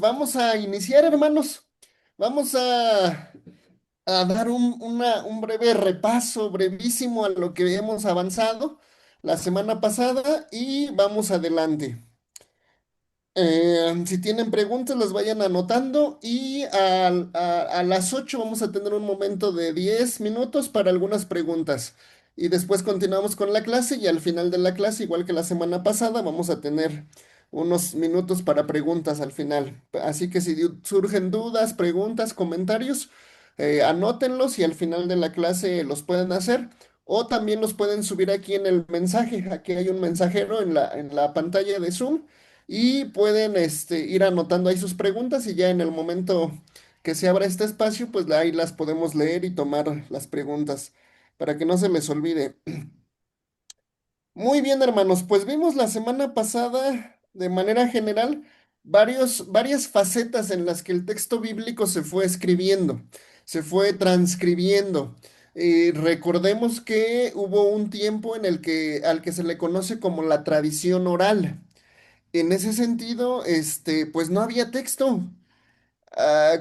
Vamos a iniciar, hermanos. Vamos a dar un breve repaso, brevísimo, a lo que hemos avanzado la semana pasada y vamos adelante. Si tienen preguntas, las vayan anotando y a las 8 vamos a tener un momento de 10 minutos para algunas preguntas. Y después continuamos con la clase y al final de la clase, igual que la semana pasada, vamos a tener unos minutos para preguntas al final. Así que si surgen dudas, preguntas, comentarios, anótenlos y al final de la clase los pueden hacer. O también los pueden subir aquí en el mensaje. Aquí hay un mensajero en la pantalla de Zoom y pueden ir anotando ahí sus preguntas y ya en el momento que se abra este espacio, pues ahí las podemos leer y tomar las preguntas para que no se les olvide. Muy bien, hermanos, pues vimos la semana pasada de manera general varias facetas en las que el texto bíblico se fue escribiendo, se fue transcribiendo. Recordemos que hubo un tiempo en el que al que se le conoce como la tradición oral. En ese sentido, pues no había texto.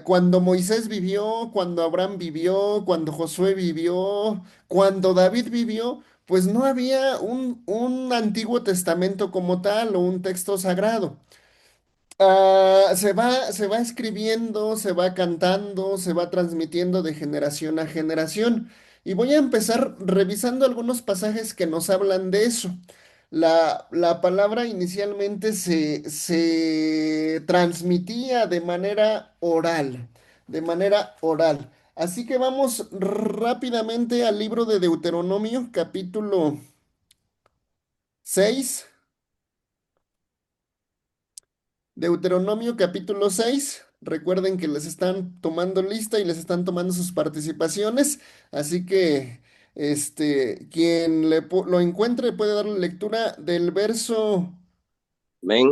Cuando Moisés vivió, cuando Abraham vivió, cuando Josué vivió, cuando David vivió, pues no había un Antiguo Testamento como tal o un texto sagrado. Se va escribiendo, se va cantando, se va transmitiendo de generación a generación. Y voy a empezar revisando algunos pasajes que nos hablan de eso. La palabra inicialmente se transmitía de manera oral. Así que vamos rápidamente al libro de Deuteronomio, capítulo 6. Deuteronomio capítulo 6. Recuerden que les están tomando lista y les están tomando sus participaciones. Así que quien lo encuentre puede darle lectura del verso Amén.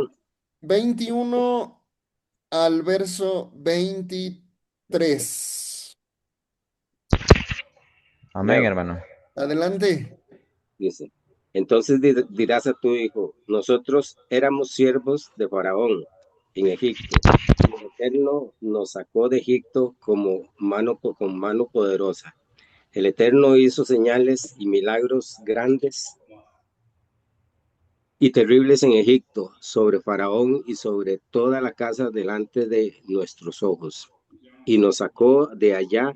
21 al verso 23. Amén, Leo, hermano. Adelante. dice. Entonces dirás a tu hijo, nosotros éramos siervos de Faraón en Egipto, y el Eterno nos sacó de Egipto con mano poderosa. El Eterno hizo señales y milagros grandes y terribles en Egipto, sobre Faraón y sobre toda la casa delante de nuestros ojos. Y nos sacó de allá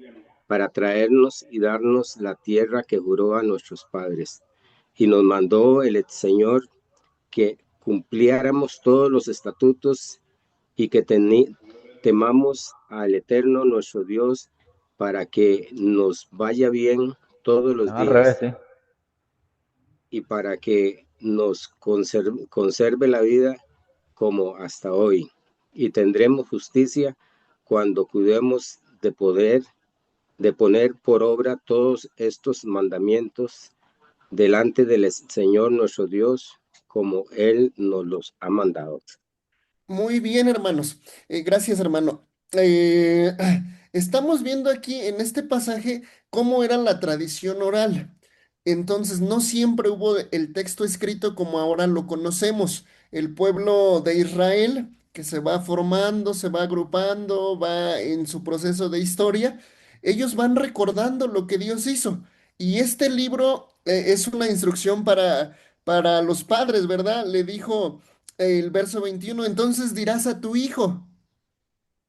para traernos y darnos la tierra que juró a nuestros padres. Y nos mandó el Señor que cumpliéramos todos los estatutos y que temamos al Eterno nuestro Dios para que nos vaya bien todos los No, al revés, días sí. y para que nos conserve la vida como hasta hoy. Y tendremos justicia cuando cuidemos de poner por obra todos estos mandamientos delante del Señor nuestro Dios, como Él nos los ha mandado. Muy bien, hermanos. Gracias, hermano. Eh, Estamos viendo aquí en este pasaje cómo era la tradición oral. Entonces, no siempre hubo el texto escrito como ahora lo conocemos. El pueblo de Israel, que se va formando, se va agrupando, va en su proceso de historia, ellos van recordando lo que Dios hizo. Y este libro, es una instrucción para los padres, ¿verdad? Le dijo el verso 21. Entonces dirás a tu hijo,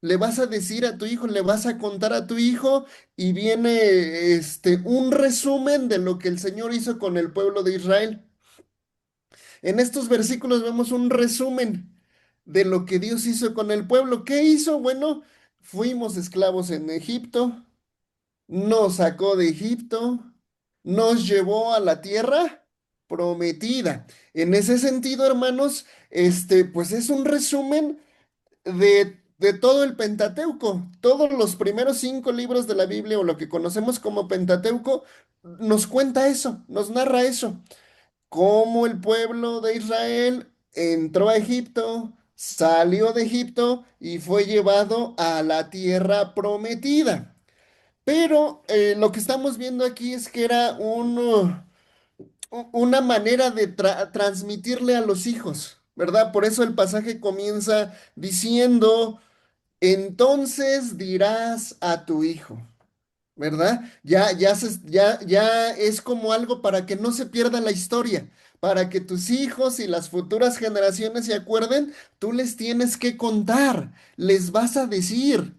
le vas a decir a tu hijo, le vas a contar a tu hijo y viene un resumen de lo que el Señor hizo con el pueblo de Israel. En estos versículos vemos un resumen de lo que Dios hizo con el pueblo. ¿Qué hizo? Bueno, fuimos esclavos en Egipto, nos sacó de Egipto, nos llevó a la tierra prometida. En ese sentido, hermanos, pues es un resumen de todo el Pentateuco. Todos los primeros 5 libros de la Biblia, o lo que conocemos como Pentateuco, nos cuenta eso, nos narra eso. Cómo el pueblo de Israel entró a Egipto, salió de Egipto y fue llevado a la tierra prometida. Pero lo que estamos viendo aquí es que era una manera de transmitirle a los hijos, ¿verdad? Por eso el pasaje comienza diciendo, entonces dirás a tu hijo. ¿Verdad? Ya es como algo para que no se pierda la historia, para que tus hijos y las futuras generaciones se acuerden, tú les tienes que contar, les vas a decir.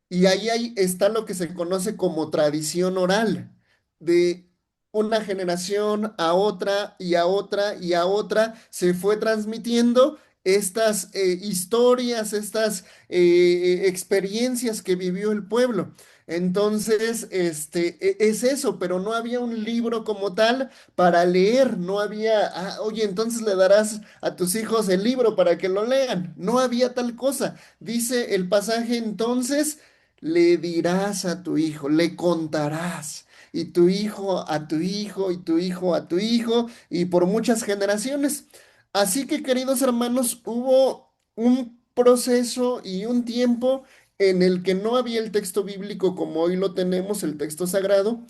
Y ahí está lo que se conoce como tradición oral, de una generación a otra y a otra y a otra se fue transmitiendo estas historias, estas experiencias que vivió el pueblo. Entonces, es eso, pero no había un libro como tal para leer, no había, oye, entonces le darás a tus hijos el libro para que lo lean, no había tal cosa. Dice el pasaje entonces le dirás a tu hijo, le contarás, y tu hijo a tu hijo, y tu hijo a tu hijo, y por muchas generaciones. Así que, queridos hermanos, hubo un proceso y un tiempo en el que no había el texto bíblico como hoy lo tenemos, el texto sagrado,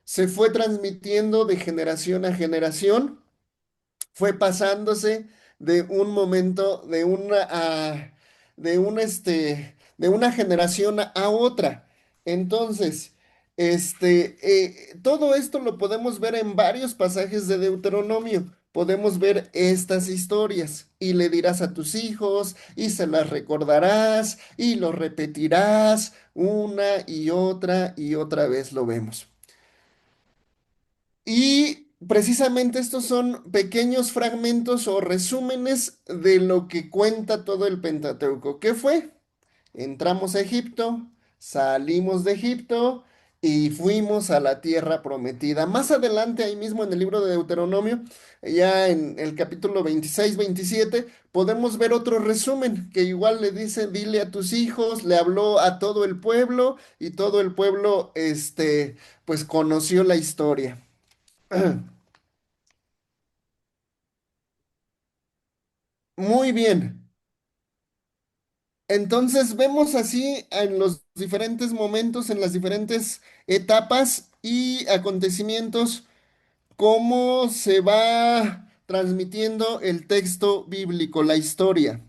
se fue transmitiendo de generación a generación, fue pasándose de un momento, de una generación a otra. Entonces, todo esto lo podemos ver en varios pasajes de Deuteronomio. Podemos ver estas historias y le dirás a tus hijos y se las recordarás y lo repetirás una y otra vez lo vemos. Y precisamente estos son pequeños fragmentos o resúmenes de lo que cuenta todo el Pentateuco. ¿Qué fue? Entramos a Egipto, salimos de Egipto y fuimos a la tierra prometida. Más adelante, ahí mismo en el libro de Deuteronomio, ya en el capítulo 26-27, podemos ver otro resumen que igual le dice, dile a tus hijos, le habló a todo el pueblo y todo el pueblo, pues conoció la historia. Muy bien. Entonces vemos así en los diferentes momentos, en las diferentes etapas y acontecimientos, cómo se va transmitiendo el texto bíblico, la historia.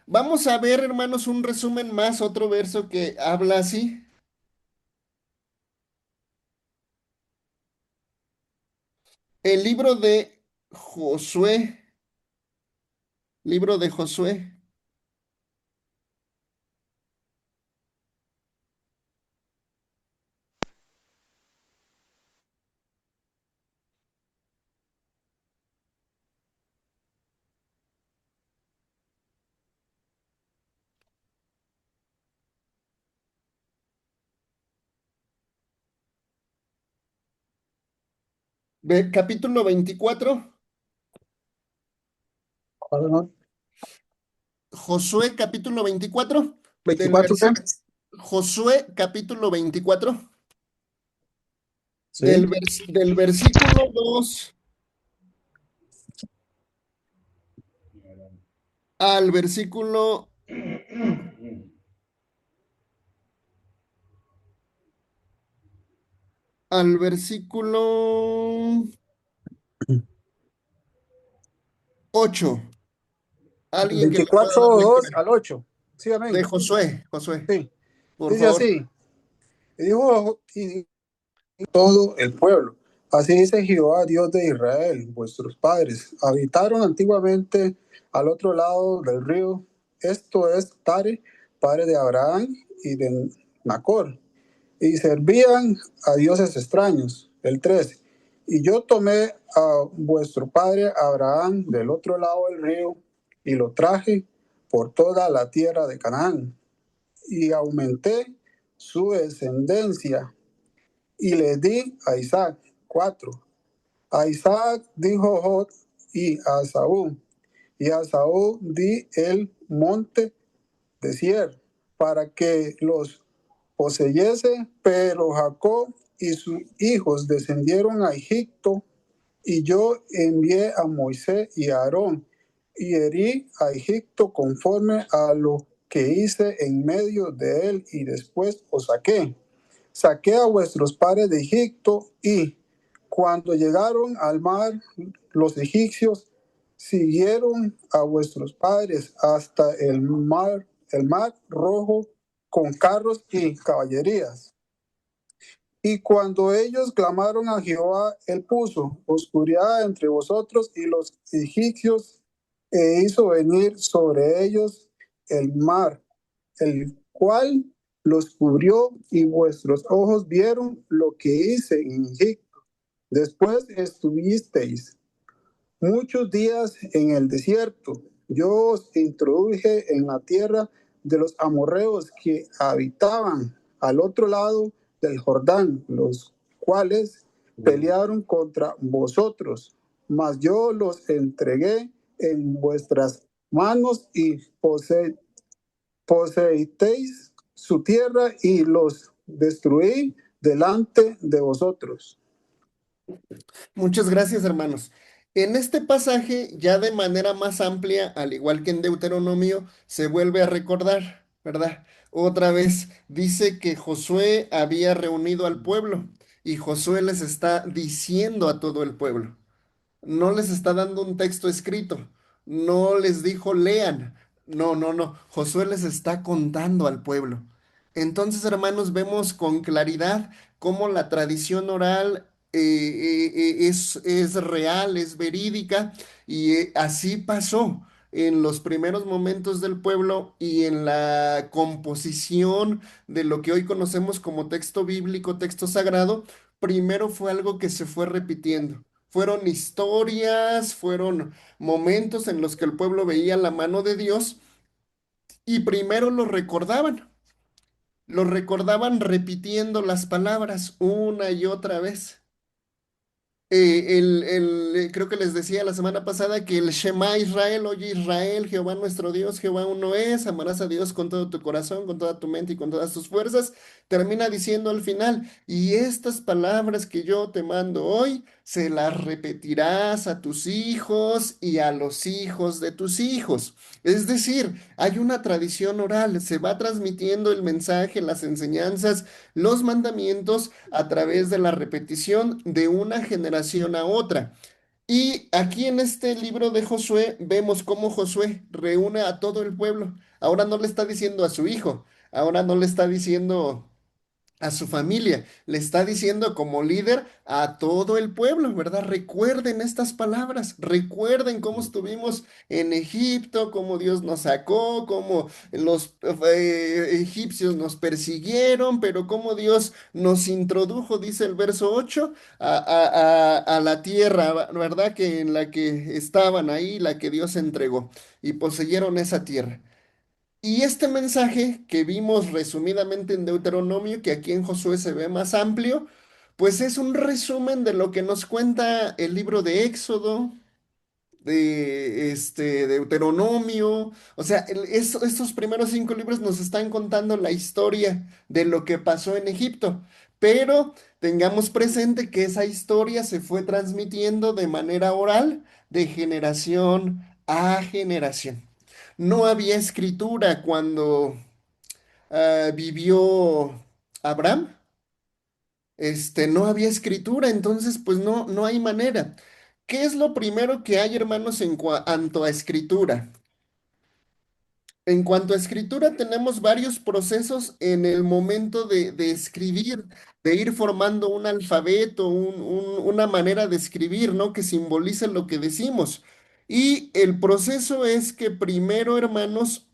Vamos a ver, hermanos, un resumen más, otro verso que habla así. El Josué, libro de Josué, capítulo 24. Perdón, Josué capítulo 24 del 24, ¿qué? Josué capítulo 24 Sí. del versículo 2 al versículo 8. Del Alguien que me pueda 24, dar 2 lectura. al 8. Sí, De amén. Josué, Sí. por Dice favor. así. Y todo el pueblo. Así dice Jehová, Dios de Israel, vuestros padres habitaron antiguamente al otro lado del río. Esto es Tare, padre de Abraham y de Nacor, y servían a dioses extraños. El 13. Y yo tomé a vuestro padre Abraham del otro lado del río y lo traje por toda la tierra de Canaán y aumenté su descendencia y le di a Isaac. 4. A Isaac dijo Jod y a Saúl di el monte de Sier para que los poseyese, pero Jacob y sus hijos descendieron a Egipto, y yo envié a Moisés y a Aarón, y herí a Egipto conforme a lo que hice en medio de él, y después os saqué. Saqué a vuestros padres de Egipto, y cuando llegaron al mar, los egipcios siguieron a vuestros padres hasta el mar el mar rojo con carros y caballerías. Y cuando ellos clamaron a Jehová, él puso oscuridad entre vosotros y los egipcios, e hizo venir sobre ellos el mar, el cual los cubrió, y vuestros ojos vieron lo que hice en Egipto. Después estuvisteis muchos días en el desierto. Yo os introduje en la tierra de los amorreos que habitaban al otro lado del Jordán, los cuales pelearon contra vosotros, mas yo los entregué en vuestras manos y poseísteis su tierra y los destruí delante de vosotros. Muchas gracias, hermanos. En este pasaje, ya de manera más amplia, al igual que en Deuteronomio, se vuelve a recordar, ¿verdad? Otra vez dice que Josué había reunido al pueblo y Josué les está diciendo a todo el pueblo. No les está dando un texto escrito, no les dijo lean, no, no, no, Josué les está contando al pueblo. Entonces, hermanos, vemos con claridad cómo la tradición oral es real, es verídica, y así pasó en los primeros momentos del pueblo y en la composición de lo que hoy conocemos como texto bíblico, texto sagrado. Primero fue algo que se fue repitiendo. Fueron historias, fueron momentos en los que el pueblo veía la mano de Dios y primero lo recordaban repitiendo las palabras una y otra vez. Creo que les decía la semana pasada que el Shema Israel, oye Israel, Jehová nuestro Dios, Jehová uno es, amarás a Dios con todo tu corazón, con toda tu mente y con todas tus fuerzas, termina diciendo al final, y estas palabras que yo te mando hoy, se las repetirás a tus hijos y a los hijos de tus hijos. Es decir, hay una tradición oral, se va transmitiendo el mensaje, las enseñanzas, los mandamientos a través de la repetición de una generación a otra. Y aquí en este libro de Josué vemos cómo Josué reúne a todo el pueblo. Ahora no le está diciendo a su hijo, ahora no le está diciendo a su familia, le está diciendo como líder a todo el pueblo, ¿verdad? Recuerden estas palabras, recuerden cómo estuvimos en Egipto, cómo Dios nos sacó, cómo los egipcios nos persiguieron, pero cómo Dios nos introdujo, dice el verso 8, a la tierra, ¿verdad? Que en la que estaban ahí, la que Dios entregó, y poseyeron esa tierra. Y este mensaje que vimos resumidamente en Deuteronomio, que aquí en Josué se ve más amplio, pues es un resumen de lo que nos cuenta el libro de Éxodo, de Deuteronomio. O sea, estos primeros 5 libros nos están contando la historia de lo que pasó en Egipto. Pero tengamos presente que esa historia se fue transmitiendo de manera oral, de generación a generación. No había escritura cuando vivió Abraham. No había escritura, entonces pues no hay manera. ¿Qué es lo primero que hay, hermanos, en cuanto a escritura? En cuanto a escritura, tenemos varios procesos en el momento de escribir, de ir formando un alfabeto, una manera de escribir, ¿no? Que simbolice lo que decimos. Y el proceso es que primero, hermanos,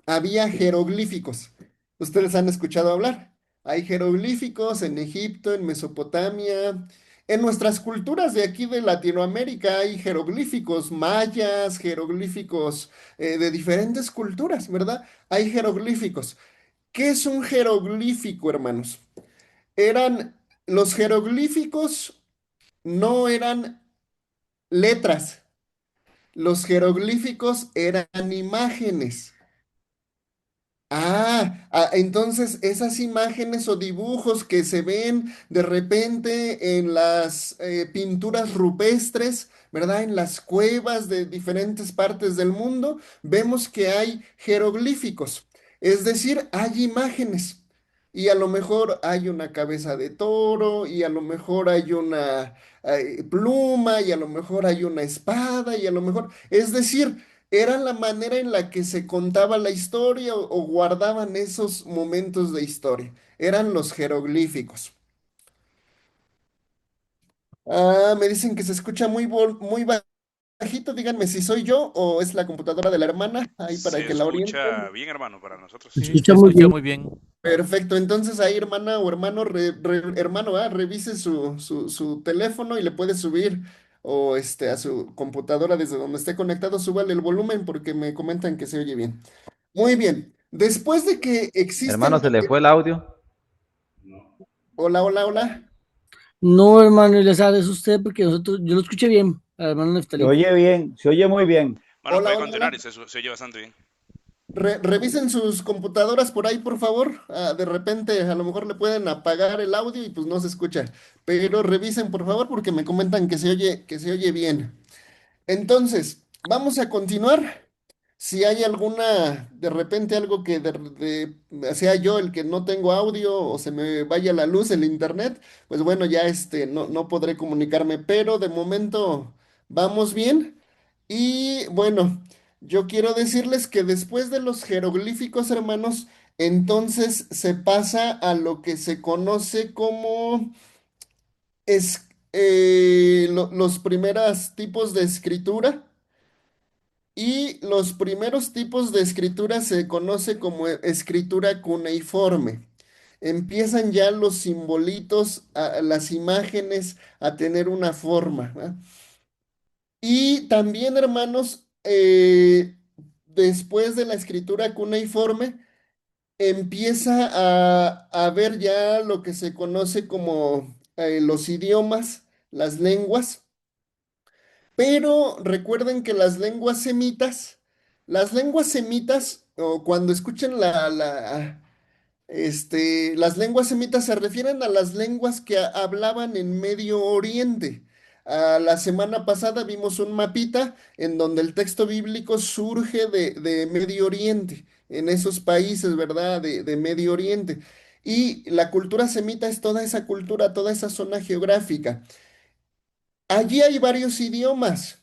había jeroglíficos. Ustedes han escuchado hablar. Hay jeroglíficos en Egipto, en Mesopotamia. En nuestras culturas de aquí de Latinoamérica hay jeroglíficos mayas, jeroglíficos de diferentes culturas, ¿verdad? Hay jeroglíficos. ¿Qué es un jeroglífico, hermanos? Eran, los jeroglíficos no eran letras, los jeroglíficos eran imágenes. Entonces esas imágenes o dibujos que se ven de repente en las pinturas rupestres, ¿verdad? En las cuevas de diferentes partes del mundo, vemos que hay jeroglíficos, es decir, hay imágenes. Y a lo mejor hay una cabeza de toro, y a lo mejor hay una pluma, y a lo mejor hay una espada, y a lo mejor, es decir, era la manera en la que se contaba la historia o guardaban esos momentos de historia. Eran los jeroglíficos. Ah, me dicen que se escucha muy bajito. Díganme si soy yo o es la computadora de la hermana, ahí para Se que la orienten. escucha bien, hermano, para nosotros Se sí. escucha Se muy escucha bien. muy bien. Perfecto, entonces ahí hermana o hermano, hermano, revise su teléfono y le puede subir o a su computadora desde donde esté conectado, súbale el volumen porque me comentan que se oye bien. Muy bien, después de que Hermano, existen... se le fue el audio. Hola, hola, hola. No, hermano Eleazar, es usted porque nosotros, yo lo escuché bien, al hermano Se Neftalí. oye bien, se oye muy bien. Bueno, Hola, puede hola, continuar y hola. se oye bastante bien. Revisen sus computadoras por ahí, por favor. Ah, de repente a lo mejor le pueden apagar el audio y pues no se escucha. Pero revisen, por favor, porque me comentan que se oye bien. Entonces, vamos a continuar. Si hay alguna, de repente algo que sea yo el que no tengo audio o se me vaya la luz, el internet, pues bueno, ya no podré comunicarme, pero de momento vamos bien. Y bueno, yo quiero decirles que después de los jeroglíficos, hermanos, entonces se pasa a lo que se conoce como los primeros tipos de escritura. Y los primeros tipos de escritura se conoce como escritura cuneiforme. Empiezan ya los simbolitos, las imágenes a tener una forma, ¿va? Y también, hermanos, después de la escritura cuneiforme, empieza a ver ya lo que se conoce como los idiomas, las lenguas. Pero recuerden que las lenguas semitas, o cuando escuchen las lenguas semitas se refieren a las lenguas que hablaban en Medio Oriente. La semana pasada vimos un mapita en donde el texto bíblico surge de Medio Oriente, en esos países, ¿verdad? De Medio Oriente. Y la cultura semita es toda esa cultura, toda esa zona geográfica. Allí hay varios idiomas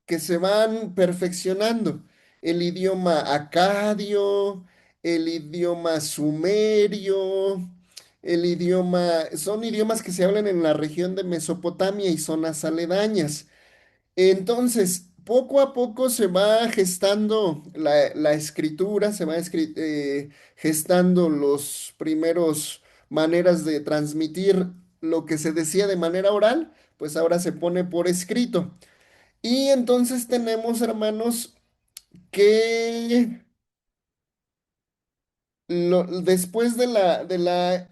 que se van perfeccionando. El idioma acadio, el idioma sumerio, son idiomas que se hablan en la región de Mesopotamia y zonas aledañas. Entonces, poco a poco se va gestando la escritura, gestando los primeros maneras de transmitir lo que se decía de manera oral, pues ahora se pone por escrito. Y entonces tenemos, hermanos, que después de la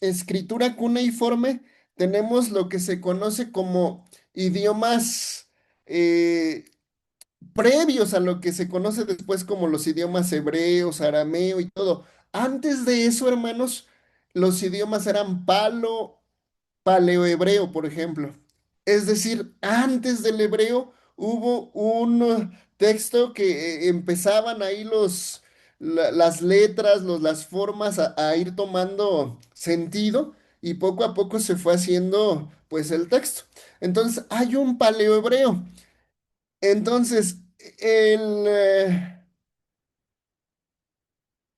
escritura cuneiforme, tenemos lo que se conoce como idiomas eh, previos a lo que se conoce después como los idiomas hebreos, arameo y todo. Antes de eso, hermanos, los idiomas eran paleohebreo, por ejemplo. Es decir, antes del hebreo hubo un texto que empezaban ahí las letras, las formas a ir tomando sentido y poco a poco se fue haciendo pues el texto. Entonces hay un paleohebreo. Entonces, el, eh,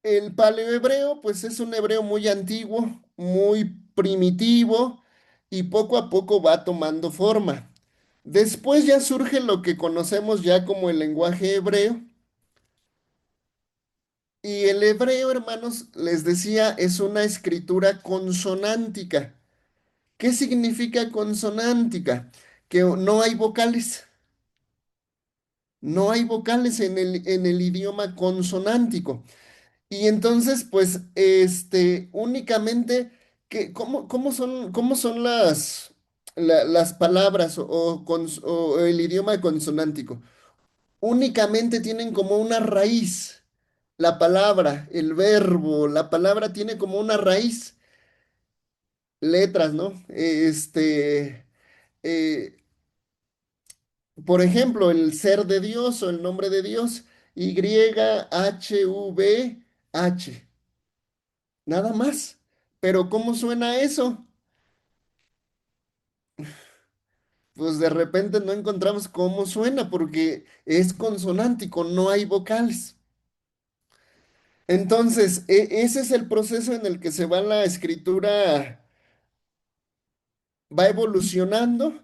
el paleohebreo, pues es un hebreo muy antiguo, muy primitivo y poco a poco va tomando forma. Después ya surge lo que conocemos ya como el lenguaje hebreo. Y el hebreo, hermanos, les decía, es una escritura consonántica. ¿Qué significa consonántica? Que no hay vocales. No hay vocales en el idioma consonántico. Y entonces, pues, únicamente, ¿cómo son las palabras o el idioma consonántico? Únicamente tienen como una raíz. La palabra, el verbo, la palabra tiene como una raíz, letras, ¿no? Eh, por ejemplo, el ser de Dios o el nombre de Dios, YHVH. Nada más. Pero ¿cómo suena eso? pues de repente no encontramos cómo suena porque es consonántico, no hay vocales. Entonces, ese es el proceso en el que se va la escritura, va evolucionando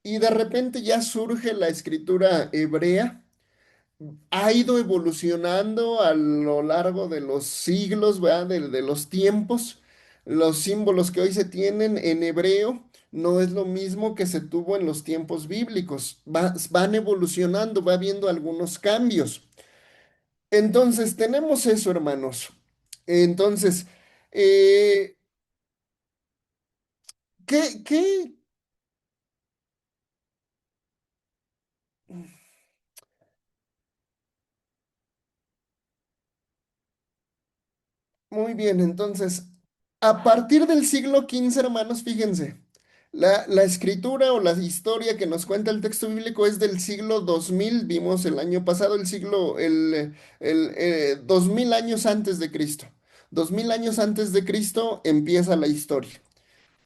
y de repente ya surge la escritura hebrea. Ha ido evolucionando a lo largo de los siglos, ¿verdad? De los tiempos. Los símbolos que hoy se tienen en hebreo no es lo mismo que se tuvo en los tiempos bíblicos. Van evolucionando, va habiendo algunos cambios. Entonces, tenemos eso, hermanos. Entonces, eh, ¿qué? Muy bien, entonces, a partir del siglo XV, hermanos, fíjense, la escritura o la historia que nos cuenta el texto bíblico es del siglo 2000. Vimos el año pasado el 2000 años antes de Cristo. 2000 años antes de Cristo empieza la historia.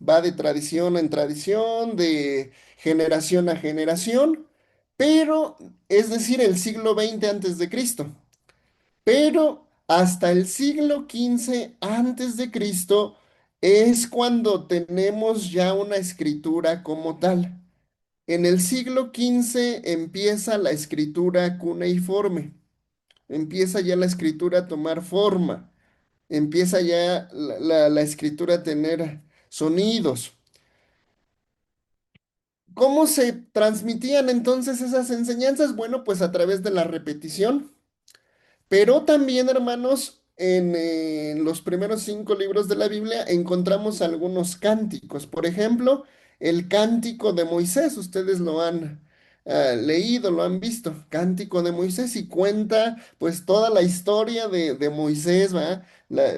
Va de tradición en tradición, de generación a generación, pero es decir, el siglo XX antes de Cristo. Pero hasta el siglo XV antes de Cristo es cuando tenemos ya una escritura como tal. En el siglo XV empieza la escritura cuneiforme, empieza ya la escritura a tomar forma, empieza ya la escritura a tener sonidos. ¿Cómo se transmitían entonces esas enseñanzas? Bueno, pues a través de la repetición. Pero también, hermanos, en los primeros 5 libros de la Biblia encontramos algunos cánticos. Por ejemplo, el cántico de Moisés. Ustedes lo han leído, lo han visto. Cántico de Moisés y cuenta pues toda la historia de Moisés, ¿va?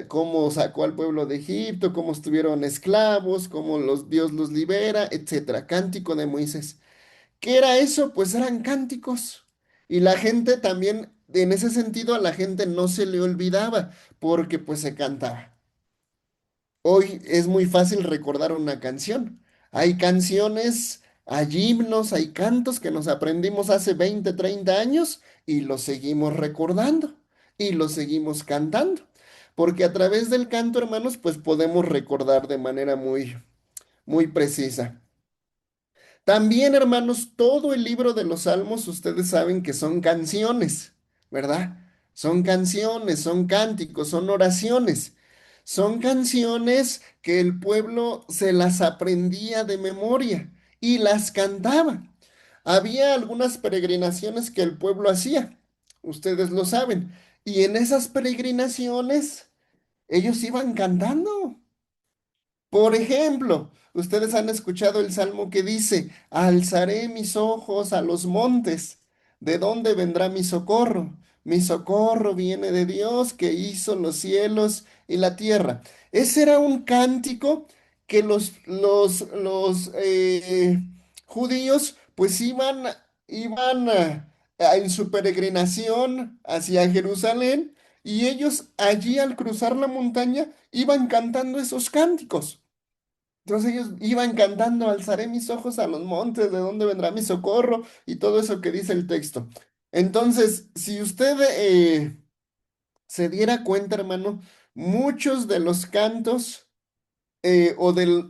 Cómo sacó al pueblo de Egipto, cómo estuvieron esclavos, cómo Dios los libera, etcétera. Cántico de Moisés. ¿Qué era eso? Pues eran cánticos. Y la gente también, en ese sentido, a la gente no se le olvidaba porque pues se cantaba. Hoy es muy fácil recordar una canción. Hay canciones, hay himnos, hay cantos que nos aprendimos hace 20, 30 años y los seguimos recordando y los seguimos cantando. Porque a través del canto, hermanos, pues podemos recordar de manera muy precisa. También, hermanos, todo el libro de los Salmos, ustedes saben que son canciones, ¿verdad? Son canciones, son cánticos, son oraciones. Son canciones que el pueblo se las aprendía de memoria y las cantaba. Había algunas peregrinaciones que el pueblo hacía, ustedes lo saben, y en esas peregrinaciones ellos iban cantando. Por ejemplo, ustedes han escuchado el salmo que dice, alzaré mis ojos a los montes, ¿de dónde vendrá mi socorro? Mi socorro viene de Dios que hizo los cielos y la tierra. Ese era un cántico que los judíos pues iban en su peregrinación hacia Jerusalén y ellos allí al cruzar la montaña iban cantando esos cánticos. Entonces ellos iban cantando, alzaré mis ojos a los montes, ¿de dónde vendrá mi socorro? Y todo eso que dice el texto. Entonces, si usted se diera cuenta, hermano, muchos de los cantos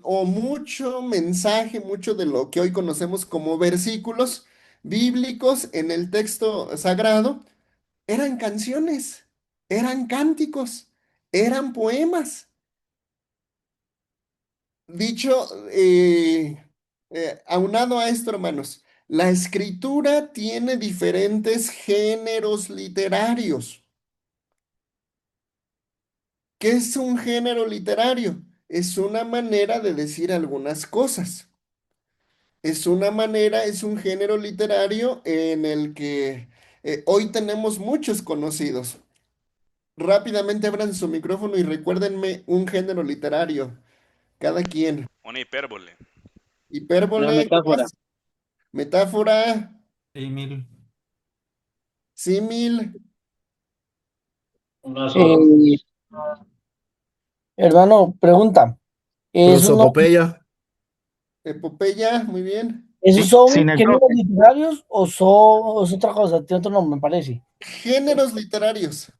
o mucho mensaje, mucho de lo que hoy conocemos como versículos bíblicos en el texto sagrado, eran canciones, eran cánticos, eran poemas. Dicho, aunado a esto, hermanos, la escritura tiene diferentes géneros literarios. ¿Qué es un género literario? Es una manera de decir algunas cosas. Es un género literario en el que hoy tenemos muchos conocidos. Rápidamente abran su micrófono y recuérdenme un género literario, cada quien. Una hipérbole. Una Hipérbole, ¿qué metáfora. más? Metáfora. Emil. Símil, Eh, hermano, pregunta. ¿Es un, Prosopopeya. epopeya, muy bien. ¿Esos son géneros Sinagoga. literarios o es otra cosa? Tiene otro nombre, me parece. Géneros literarios.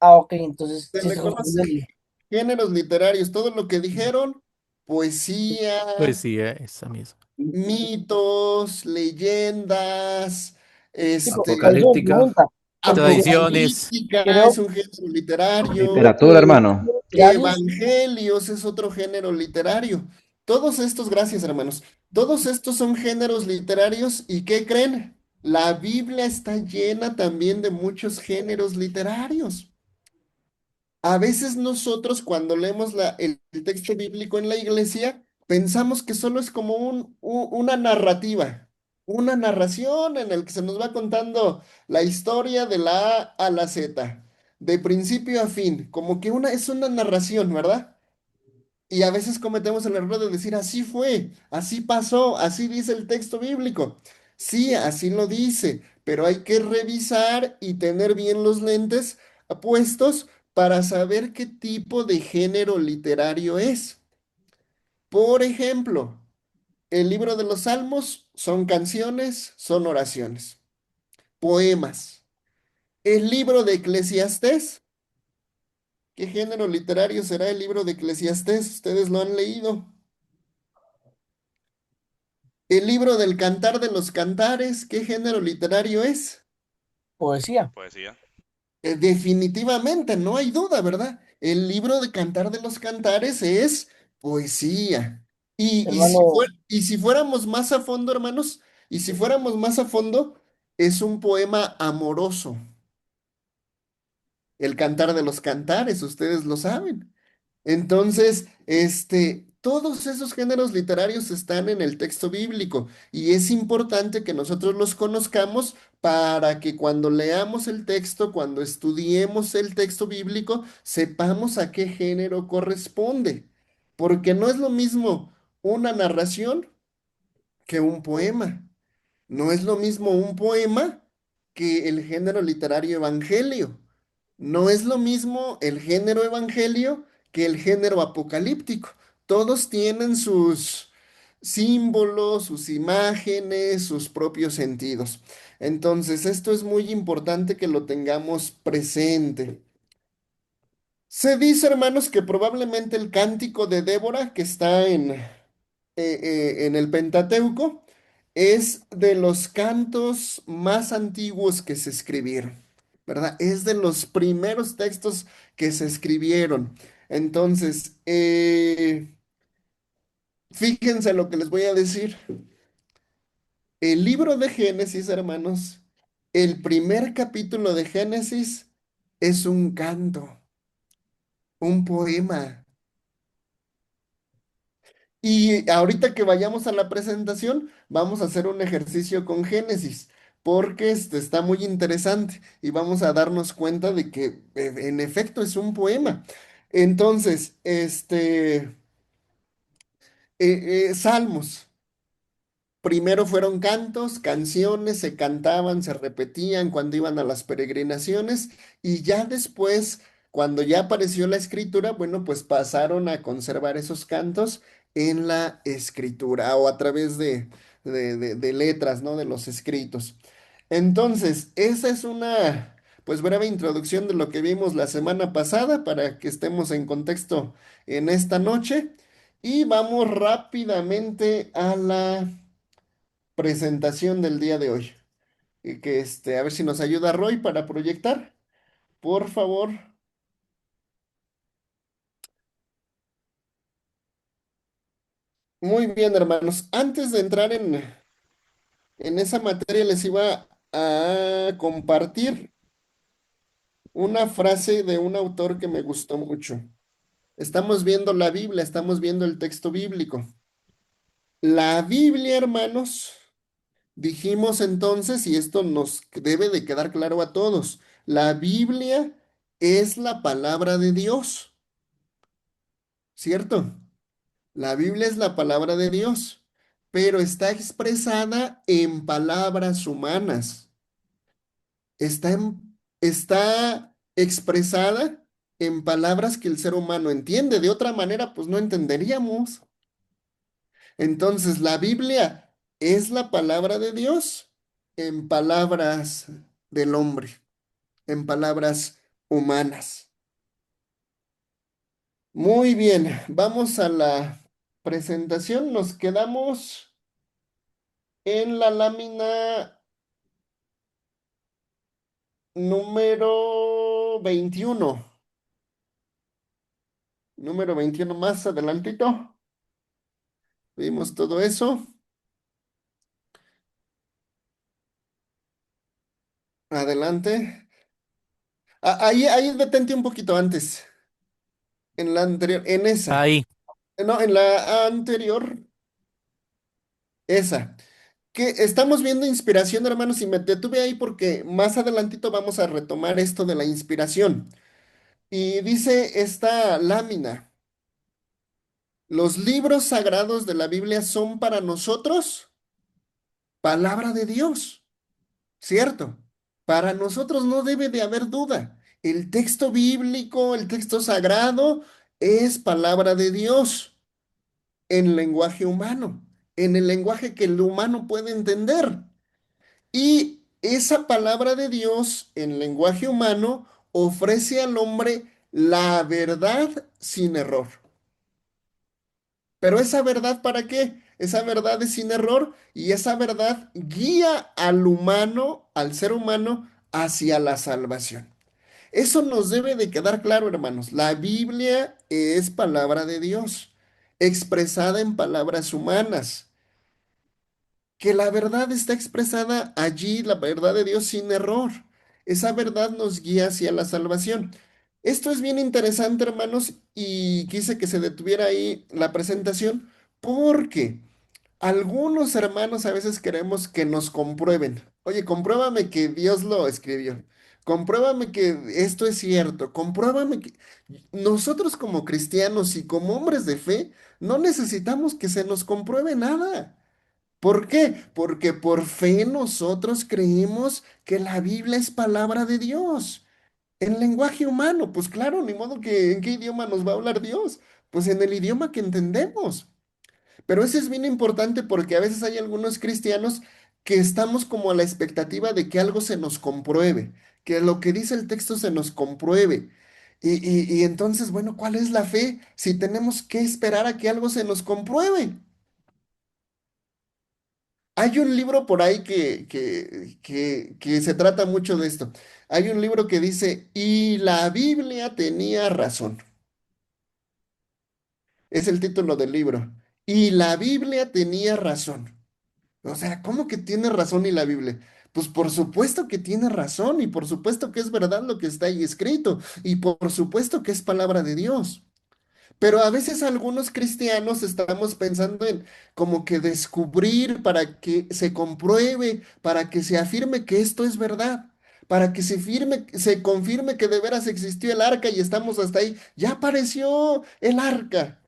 Ah, ok, entonces Se sí le estoy conoce confundiendo. géneros literarios. Todo lo que dijeron, poesía, Poesía, esa misma. mitos, leyendas, Sí, por eso me Apocalíptica, pregunta, porque tradiciones. apocalíptica es creo, un género literario, creo Literatura, que hermano. literarios, evangelios es otro género literario. Todos estos, gracias hermanos, todos estos son géneros literarios y ¿qué creen? La Biblia está llena también de muchos géneros literarios. A veces nosotros cuando leemos el texto bíblico en la iglesia, pensamos que solo es como una narrativa, una narración en el que se nos va contando la historia de la A a la Z, de principio a fin, como que es una narración, ¿verdad? Y a veces cometemos el error de decir, así fue, así pasó, así dice el texto bíblico. Sí, así lo dice, pero hay que revisar y tener bien los lentes puestos para saber qué tipo de género literario es. Por ejemplo, el libro de los Salmos son canciones, son oraciones, poemas. El libro de Eclesiastés, ¿qué género literario será el libro de Eclesiastés? ¿Ustedes lo han leído? El libro del Cantar de los Cantares, ¿qué género literario es? poesía. Poesía. Definitivamente, no hay duda, ¿verdad? El libro de Cantar de los Cantares es poesía. Hermano, Y si fuéramos más a fondo, hermanos, y si fuéramos más a fondo, es un poema amoroso. El Cantar de los Cantares, ustedes lo saben. Entonces, todos esos géneros literarios están en el texto bíblico y es importante que nosotros los conozcamos para que cuando leamos el texto, cuando estudiemos el texto bíblico, sepamos a qué género corresponde. Porque no es lo mismo una narración que un poema. No es lo mismo un poema que el género literario evangelio. No es lo mismo el género evangelio que el género apocalíptico. Todos tienen sus símbolos, sus imágenes, sus propios sentidos. Entonces, esto es muy importante que lo tengamos presente. Se dice, hermanos, que probablemente el cántico de Débora, que está en el Pentateuco, es de los cantos más antiguos que se escribieron, ¿verdad? Es de los primeros textos que se escribieron. Entonces, fíjense lo que les voy a decir. El libro de Génesis, hermanos, el primer capítulo de Génesis es un canto, un poema. Y ahorita que vayamos a la presentación, vamos a hacer un ejercicio con Génesis, porque está muy interesante y vamos a darnos cuenta de que en efecto es un poema. Entonces, Salmos. Primero fueron cantos, canciones, se cantaban, se repetían cuando iban a las peregrinaciones y ya después, cuando ya apareció la escritura, bueno, pues pasaron a conservar esos cantos en la escritura o a través de letras, ¿no? De los escritos. Entonces, esa es una, pues breve introducción de lo que vimos la semana pasada para que estemos en contexto en esta noche y vamos rápidamente a la presentación del día de hoy. Y que a ver si nos ayuda Roy para proyectar, por favor. Muy bien, hermanos. Antes de entrar en esa materia, les iba a compartir una frase de un autor que me gustó mucho. Estamos viendo la Biblia, estamos viendo el texto bíblico. La Biblia, hermanos, dijimos entonces, y esto nos debe de quedar claro a todos, la Biblia es la palabra de Dios. ¿Cierto? La Biblia es la palabra de Dios, pero está expresada en palabras humanas. Está expresada en palabras que el ser humano entiende. De otra manera, pues no entenderíamos. Entonces, la Biblia es la palabra de Dios en palabras del hombre, en palabras humanas. Muy bien, vamos a la presentación. Nos quedamos en la lámina número 21. Número 21 más adelantito. Vimos todo eso. Adelante. Ahí detente un poquito antes. En la anterior, en esa. Ahí. No, en la anterior, esa. Que estamos viendo inspiración, hermanos, y me detuve ahí porque más adelantito vamos a retomar esto de la inspiración. Y dice esta lámina, los libros sagrados de la Biblia son para nosotros palabra de Dios, ¿cierto? Para nosotros no debe de haber duda. El texto bíblico, el texto sagrado, es palabra de Dios en lenguaje humano, en el lenguaje que el humano puede entender. Y esa palabra de Dios en lenguaje humano ofrece al hombre la verdad sin error. Pero esa verdad, ¿para qué? Esa verdad es sin error y esa verdad guía al humano, al ser humano, hacia la salvación. Eso nos debe de quedar claro, hermanos. La Biblia es palabra de Dios, expresada en palabras humanas. Que la verdad está expresada allí, la verdad de Dios sin error. Esa verdad nos guía hacia la salvación. Esto es bien interesante, hermanos, y quise que se detuviera ahí la presentación porque algunos hermanos a veces queremos que nos comprueben. Oye, compruébame que Dios lo escribió. Compruébame que esto es cierto. Compruébame que nosotros como cristianos y como hombres de fe no necesitamos que se nos compruebe nada. ¿Por qué? Porque por fe nosotros creemos que la Biblia es palabra de Dios. En lenguaje humano, pues claro, ni modo que en qué idioma nos va a hablar Dios. Pues en el idioma que entendemos. Pero eso es bien importante porque a veces hay algunos cristianos que estamos como a la expectativa de que algo se nos compruebe, que lo que dice el texto se nos compruebe. Y entonces, bueno, ¿cuál es la fe si tenemos que esperar a que algo se nos compruebe? Hay un libro por ahí que se trata mucho de esto. Hay un libro que dice, y la Biblia tenía razón. Es el título del libro. Y la Biblia tenía razón. O sea, ¿cómo que tiene razón y la Biblia? Pues por supuesto que tiene razón y por supuesto que es verdad lo que está ahí escrito y por supuesto que es palabra de Dios. Pero a veces algunos cristianos estamos pensando en como que descubrir para que se compruebe, para que se afirme que esto es verdad, para que se confirme que de veras existió el arca y estamos hasta ahí. Ya apareció el arca,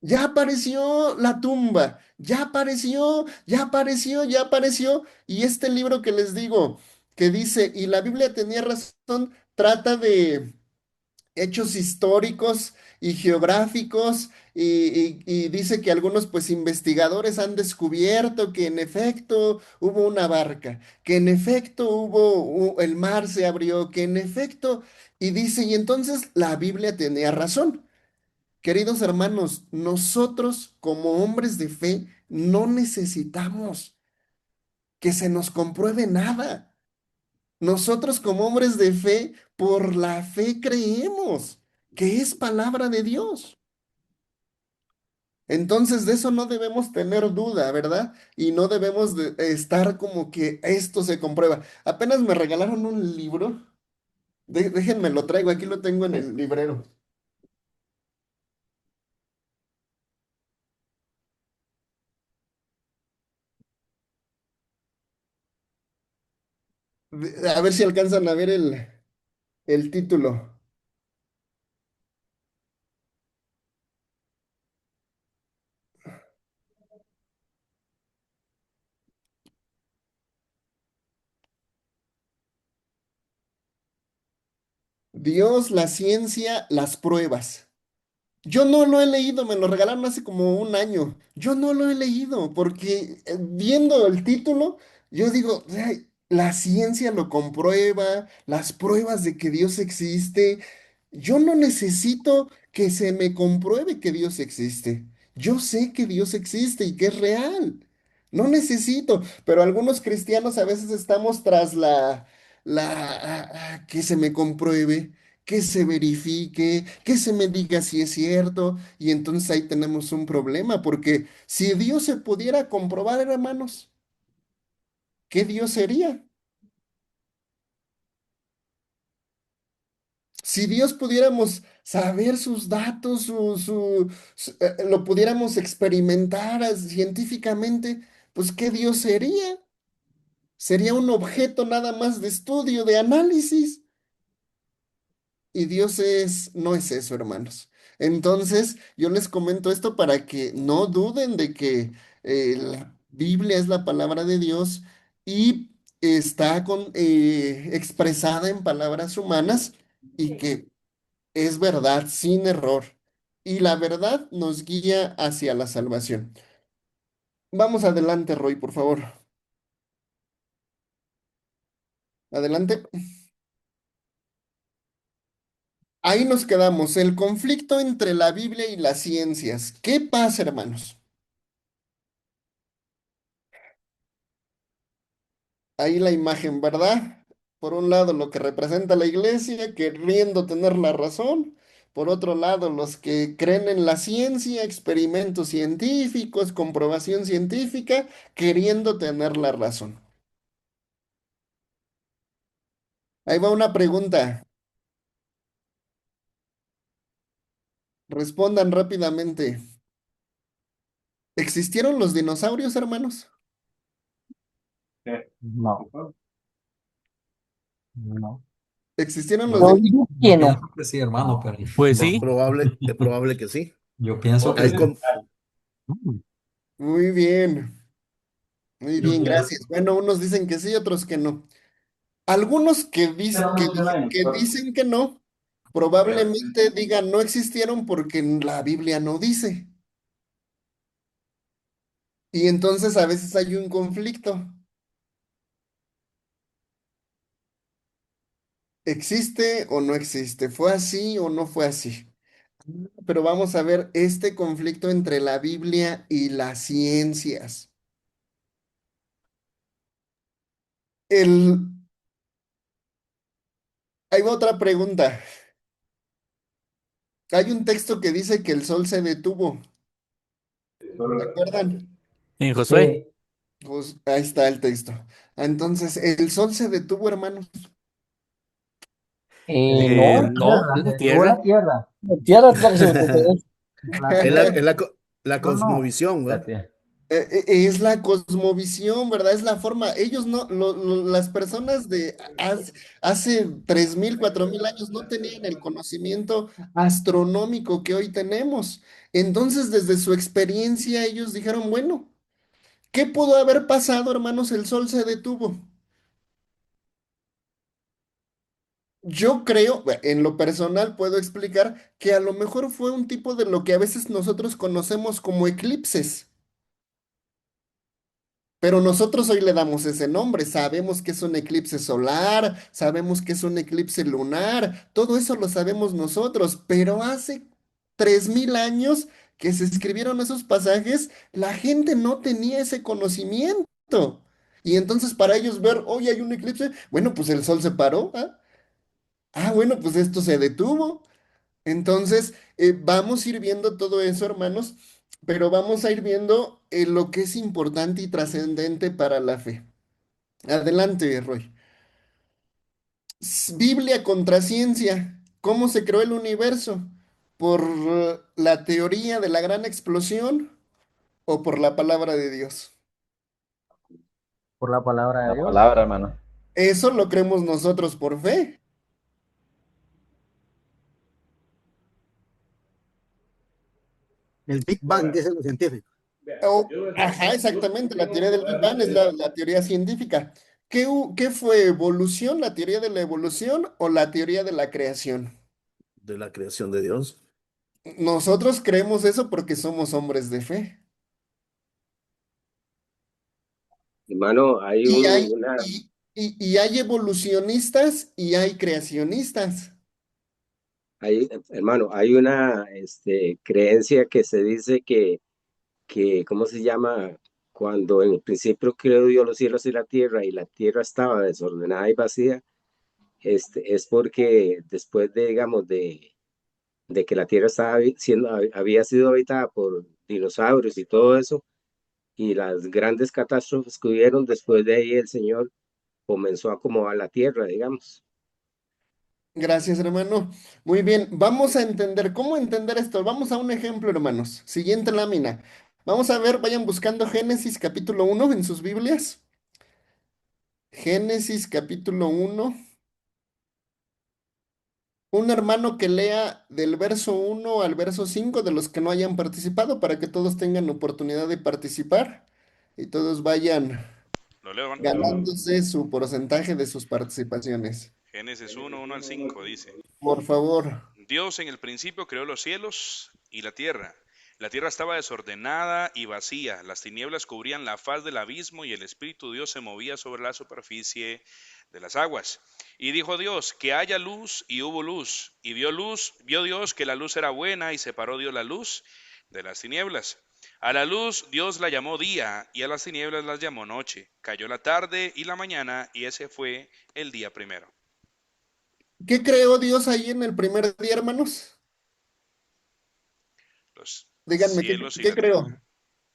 ya apareció la tumba, ya apareció, ya apareció, ya apareció. Y este libro que les digo, que dice, y la Biblia tenía razón, trata de hechos históricos y geográficos y dice que algunos pues investigadores han descubierto que en efecto hubo una barca, que en efecto el mar se abrió, que en efecto, y dice, y entonces la Biblia tenía razón. Queridos hermanos, nosotros como hombres de fe no necesitamos que se nos compruebe nada. Nosotros como hombres de fe, por la fe creemos que es palabra de Dios. Entonces de eso no debemos tener duda, ¿verdad? Y no debemos de estar como que esto se comprueba. Apenas me regalaron un libro. Déjenme lo traigo, aquí lo tengo en el librero. A ver si alcanzan a ver el título. Dios, la ciencia, las pruebas. Yo no lo he leído, me lo regalaron hace como un año. Yo no lo he leído porque viendo el título, yo digo, "Ay, la ciencia lo comprueba, las pruebas de que Dios existe. Yo no necesito que se me compruebe que Dios existe. Yo sé que Dios existe y que es real. No necesito, pero algunos cristianos a veces estamos tras que se me compruebe, que se verifique, que se me diga si es cierto, y entonces ahí tenemos un problema, porque si Dios se pudiera comprobar, hermanos, ¿qué Dios sería? Si Dios pudiéramos saber sus datos, lo pudiéramos experimentar científicamente, pues ¿qué Dios sería? Sería un objeto nada más de estudio, de análisis. Y Dios no es eso, hermanos. Entonces, yo les comento esto para que no duden de que la Biblia es la palabra de Dios y está expresada en palabras humanas y que es verdad sin error. Y la verdad nos guía hacia la salvación. Vamos adelante, Roy, por favor. Adelante. Ahí nos quedamos. El conflicto entre la Biblia y las ciencias. ¿Qué pasa, hermanos? Ahí la imagen, ¿verdad? Por un lado, lo que representa la iglesia, queriendo tener la razón. Por otro lado, los que creen en la ciencia, experimentos científicos, comprobación científica, queriendo tener la razón. Ahí va una pregunta. Respondan rápidamente. ¿Existieron los dinosaurios, hermanos? No, no. ¿Existieron los Yo dinosaurios? digo Yo que no. pienso que sí, hermano, pero Pues no. sí. Es probable que sí. Yo pienso que Hay sí. com- Mm, Muy bien, muy Yo bien, pienso. gracias. Bueno, unos dicen que sí, otros que no. Algunos que dicen que no, probablemente digan no existieron porque la Biblia no dice. Y entonces a veces hay un conflicto. ¿Existe o no existe? ¿Fue así o no fue así? Pero vamos a ver este conflicto entre la Biblia y las ciencias. El... Hay otra pregunta. Hay un texto que dice que el sol se detuvo. ¿Se acuerdan? En Josué. Sí. Pues ahí está el texto. Entonces, el sol se detuvo, hermanos. No, la No, tierra, la se detuvo la tierra. tierra. La tierra es la que se metió con eso. La es la, tierra. es la, co- la No, no. cosmovisión, La ¿verdad? tierra. Es la cosmovisión, ¿verdad? Es la forma. Ellos no, las personas de hace 3.000, 4.000 años no tenían el conocimiento astronómico que hoy tenemos. Entonces, desde su experiencia, ellos dijeron, bueno, ¿qué pudo haber pasado, hermanos? El sol se detuvo. Yo creo, en lo personal, puedo explicar que a lo mejor fue un tipo de lo que a veces nosotros conocemos como eclipses. Pero nosotros hoy le damos ese nombre, sabemos que es un eclipse solar, sabemos que es un eclipse lunar, todo eso lo sabemos nosotros, pero hace 3.000 años que se escribieron esos pasajes, la gente no tenía ese conocimiento. Y entonces para ellos ver, hoy hay un eclipse, bueno, pues el sol se paró, ¿ah? Ah, bueno, pues esto se detuvo. Entonces, vamos a ir viendo todo eso, hermanos, pero vamos a ir viendo lo que es importante y trascendente para la fe. Adelante, Roy. Biblia contra ciencia. ¿Cómo se creó el universo? ¿Por la teoría de la gran explosión o por la palabra de Dios? Por la palabra de La Dios. palabra, hermano. Eso lo creemos nosotros por fe. El Big Bang, dicen los científicos. Ajá, exactamente. La teoría del Big Bang es la teoría científica. ¿Qué fue evolución? ¿La teoría de la evolución o la teoría de la creación? De la creación de Dios. Nosotros creemos eso porque somos hombres de fe. Hermano, hay Y hay, una, y hay evolucionistas y hay creacionistas. hermano, hay una creencia que se dice que, ¿cómo se llama? Cuando en el principio creó Dios los cielos y la tierra estaba desordenada y vacía, es porque después de, digamos, de que la tierra había sido habitada por dinosaurios y todo eso, y las grandes catástrofes que hubieron, después de ahí el Señor comenzó a acomodar la tierra, digamos. Gracias, hermano. Muy bien, vamos a entender, ¿cómo entender esto? Vamos a un ejemplo, hermanos. Siguiente lámina. Vamos a ver, vayan buscando Génesis capítulo 1 en sus Biblias. Génesis capítulo 1. Un hermano que lea del verso 1 al verso 5 de los que no hayan participado para que todos tengan oportunidad de participar y todos vayan Lo leo, hermano. ganándose su porcentaje de sus participaciones. Génesis 1, 1 al 5 dice, Por favor. Dios en el principio creó los cielos y la tierra. La tierra estaba desordenada y vacía, las tinieblas cubrían la faz del abismo y el Espíritu de Dios se movía sobre la superficie de las aguas. Y dijo Dios, que haya luz, y hubo luz. Y vio Dios que la luz era buena, y separó Dios la luz de las tinieblas. A la luz Dios la llamó día, y a las tinieblas las llamó noche. Cayó la tarde y la mañana, y ese fue el día primero. ¿Qué creó Dios ahí en el primer día, hermanos? Los Díganme, ¿qué, cielos y qué la tierra. creó?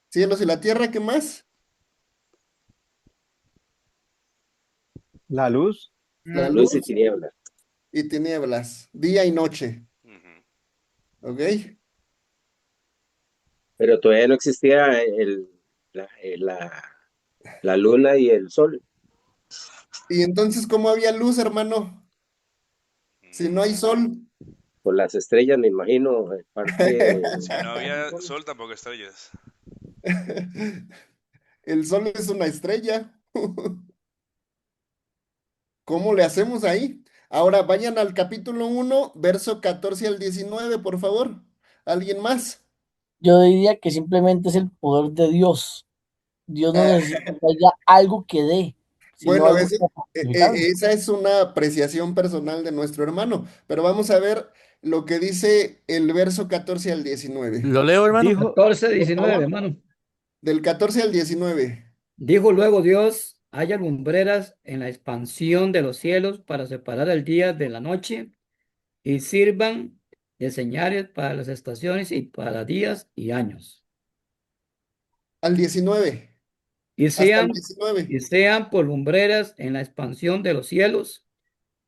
¿Cielos y la tierra? ¿Qué más? La luz. La Luz y luz tinieblas. y tinieblas, día y noche. Ujú. ¿Ok? Pero todavía no existía la, eh, la, la luna y el sol. Y entonces, ¿cómo había luz, hermano? Si no hay Mm, sol. Por las estrellas, me imagino, parte. Si no había sol, tampoco estrellas. El sol es una estrella. ¿Cómo le hacemos ahí? Ahora vayan al capítulo 1, verso 14 al 19, por favor. ¿Alguien más? Yo diría que simplemente es el poder de Dios. Dios no Ah, necesita que haya algo que dé, sino bueno, algo que justificar. esa es una apreciación personal de nuestro hermano, pero vamos a ver lo que dice el verso 14 al 19. ¿Lo leo, hermano? Dijo, 14, Por 19, favor, hermano. del 14 al 19. dijo luego Dios, haya lumbreras en la expansión de los cielos para separar el día de la noche y sirvan de señales para las estaciones y para días y años. Al 19, Y hasta el sean, 19. y sean por lumbreras en la expansión de los cielos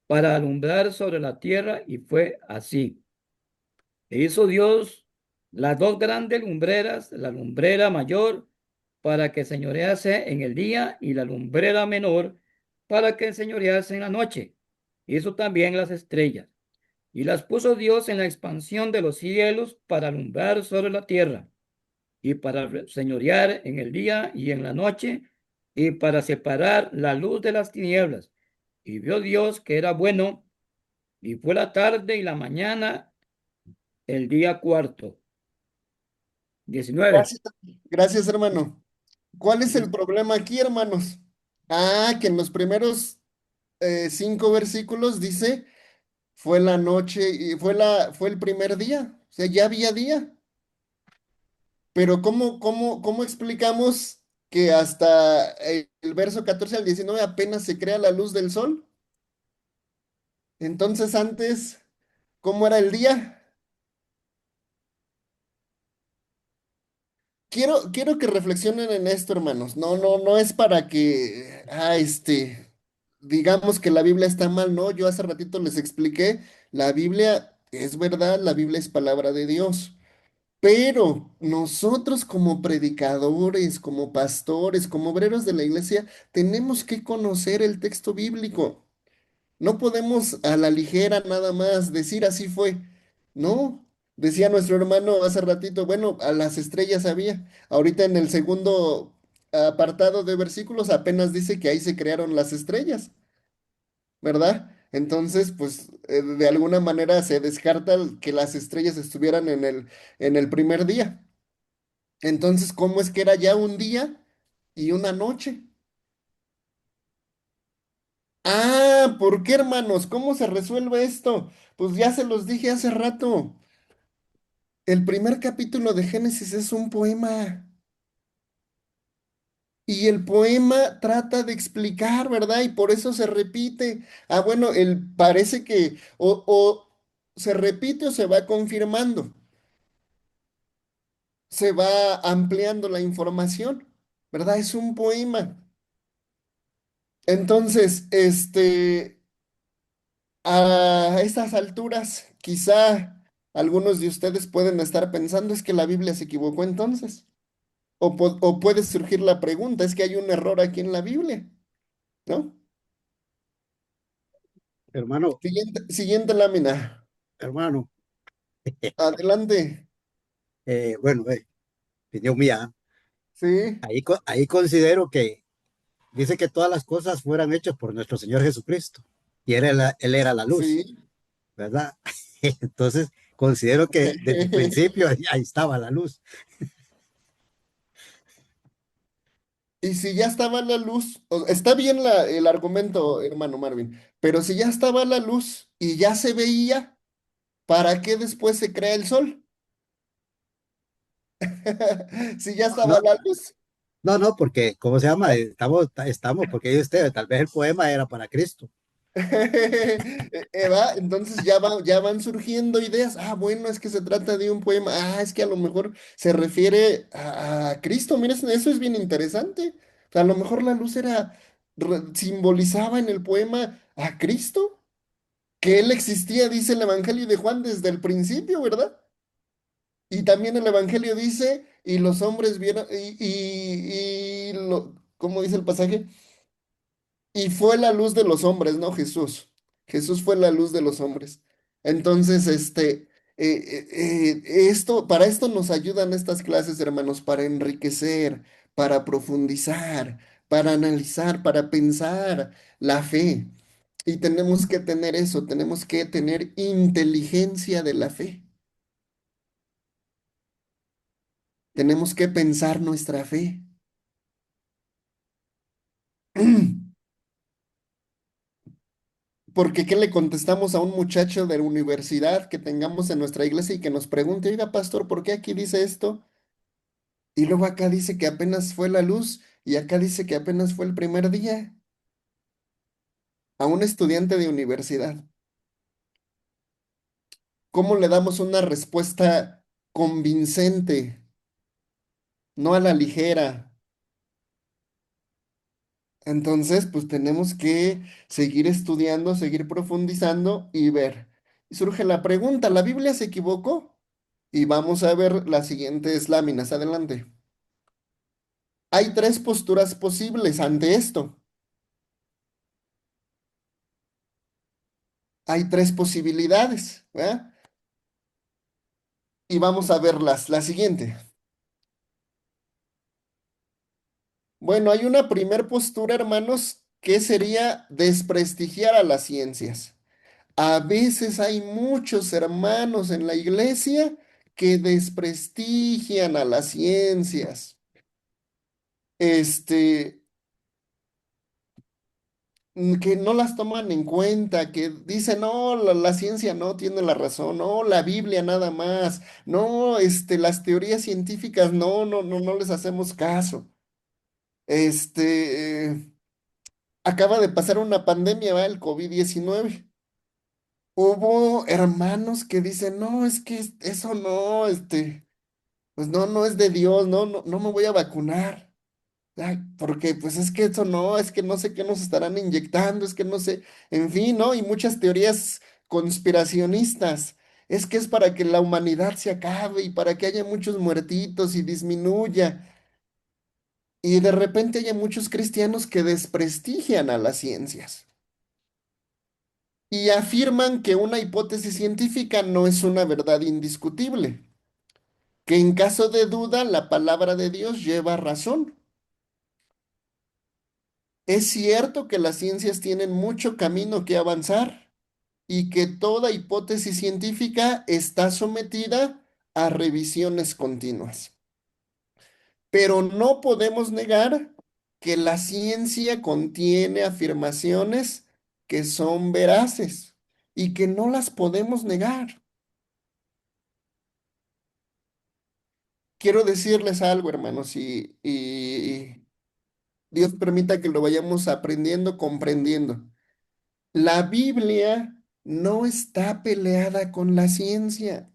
para alumbrar sobre la tierra, y fue así. E hizo Dios las dos grandes lumbreras, la lumbrera mayor para que señorease en el día y la lumbrera menor para que señorease en la noche. Hizo también las estrellas y las puso Dios en la expansión de los cielos para alumbrar sobre la tierra y para señorear en el día y en la noche y para separar la luz de las tinieblas. Y vio Dios que era bueno y fue la tarde y la mañana el día cuarto. 19. Gracias, gracias, hermano. ¿Cuál es el problema aquí, hermanos? Ah, que en los primeros 5 versículos dice, fue la noche y fue el primer día, o sea, ya había día. Pero ¿cómo explicamos que hasta el verso 14 al 19 apenas se crea la luz del sol? Entonces antes, ¿cómo era el día? Quiero que reflexionen en esto, hermanos. No es para que, digamos que la Biblia está mal, ¿no? Yo hace ratito les expliqué, la Biblia es verdad, la Biblia es palabra de Dios. Pero nosotros como predicadores, como pastores, como obreros de la iglesia, tenemos que conocer el texto bíblico. No podemos a la ligera nada más decir así fue. No, decía nuestro hermano hace ratito, bueno, a las estrellas había. Ahorita en el segundo apartado de versículos apenas dice que ahí se crearon las estrellas, ¿verdad? Entonces, pues de alguna manera se descarta que las estrellas estuvieran en el primer día. Entonces, ¿cómo es que era ya un día y una noche? Ah, ¿por qué, hermanos? ¿Cómo se resuelve esto? Pues ya se los dije hace rato. El primer capítulo de Génesis es un poema. Y el poema trata de explicar, ¿verdad? Y por eso se repite. Ah, bueno, parece que o se repite o se va confirmando, se va ampliando la información, ¿verdad? Es un poema. Entonces, a estas alturas, quizá algunos de ustedes pueden estar pensando, es que la Biblia se equivocó entonces. O puede surgir la pregunta, es que hay un error aquí en la Biblia, ¿no? Hermano, Siguiente lámina. hermano, Adelante. bueno, opinión mía, Sí, ahí considero que dice que todas las cosas fueran hechas por nuestro Señor Jesucristo y él era la luz, sí. ¿verdad? Entonces, considero que desde el principio ahí estaba la luz. Y si ya estaba la luz, está bien el argumento, hermano Marvin, pero si ya estaba la luz y ya se veía, ¿para qué después se crea el sol? Si ya estaba No, la luz. no, porque, ¿cómo se llama? Estamos, porque dice usted, tal vez el poema era para Cristo. Eva, entonces ya van surgiendo ideas. Ah, bueno, es que se trata de un poema. Ah, es que a lo mejor se refiere a Cristo. Mira, eso es bien interesante. O sea, a lo mejor la luz simbolizaba en el poema a Cristo, que él existía, dice el Evangelio de Juan desde el principio, ¿verdad? Y también el Evangelio dice, y los hombres vieron, ¿cómo dice el pasaje? Y fue la luz de los hombres, ¿no? Jesús. Jesús fue la luz de los hombres. Entonces, para esto nos ayudan estas clases, hermanos, para enriquecer, para profundizar, para analizar, para pensar la fe. Y tenemos que tener eso, tenemos que tener inteligencia de la fe. Tenemos que pensar nuestra fe. Porque ¿qué le contestamos a un muchacho de la universidad que tengamos en nuestra iglesia y que nos pregunte, oiga, pastor, ¿por qué aquí dice esto? Y luego acá dice que apenas fue la luz y acá dice que apenas fue el primer día. A un estudiante de universidad, ¿cómo le damos una respuesta convincente, no a la ligera? Entonces, pues tenemos que seguir estudiando, seguir profundizando y ver. Y surge la pregunta, ¿la Biblia se equivocó? Y vamos a ver las siguientes láminas. Adelante. Hay tres posturas posibles ante esto. Hay tres posibilidades, ¿verdad? Y vamos a verlas. La siguiente. Bueno, hay una primer postura, hermanos, que sería desprestigiar a las ciencias. A veces hay muchos hermanos en la iglesia que desprestigian a las ciencias. Este, que no las toman en cuenta, que dicen, no, la ciencia no tiene la razón, no, la Biblia nada más, no, las teorías científicas no les hacemos caso. Acaba de pasar una pandemia, ¿va? El COVID-19. Hubo hermanos que dicen, no, es que eso no, pues no es de Dios, no me voy a vacunar. Ay, porque pues es que eso no, es que no sé qué nos estarán inyectando, es que no sé, en fin, ¿no? Y muchas teorías conspiracionistas. Es que es para que la humanidad se acabe y para que haya muchos muertitos y disminuya. Y de repente haya muchos cristianos que desprestigian a las ciencias y afirman que una hipótesis científica no es una verdad indiscutible, que en caso de duda la palabra de Dios lleva razón. Es cierto que las ciencias tienen mucho camino que avanzar y que toda hipótesis científica está sometida a revisiones continuas. Pero no podemos negar que la ciencia contiene afirmaciones que son veraces y que no las podemos negar. Quiero decirles algo, hermanos, y Dios permita que lo vayamos aprendiendo, comprendiendo. La Biblia no está peleada con la ciencia.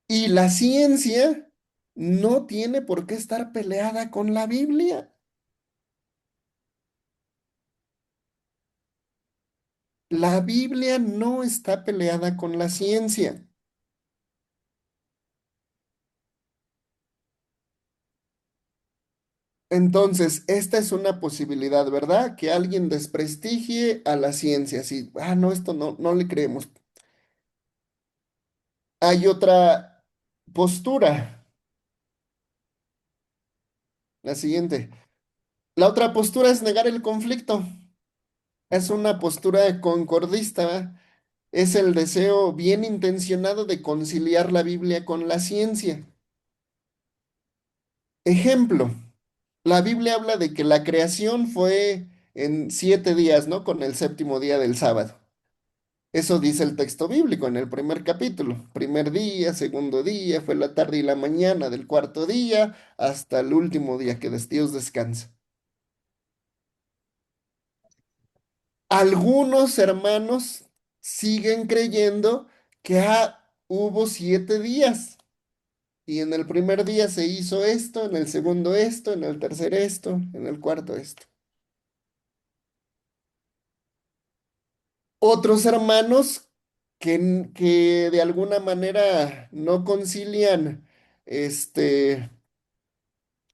Y la ciencia no tiene por qué estar peleada con la Biblia. La Biblia no está peleada con la ciencia. Entonces, esta es una posibilidad, ¿verdad? Que alguien desprestigie a la ciencia. Así, no, esto no le creemos. Hay otra postura, la siguiente. La otra postura es negar el conflicto. Es una postura concordista, ¿verdad? Es el deseo bien intencionado de conciliar la Biblia con la ciencia. Ejemplo, la Biblia habla de que la creación fue en 7 días, ¿no? Con el séptimo día del sábado. Eso dice el texto bíblico en el primer capítulo. Primer día, segundo día, fue la tarde y la mañana del cuarto día hasta el último día que Dios descansa. Algunos hermanos siguen creyendo que hubo 7 días. Y en el primer día se hizo esto, en el segundo esto, en el tercer esto, en el cuarto esto. Otros hermanos que de alguna manera no concilian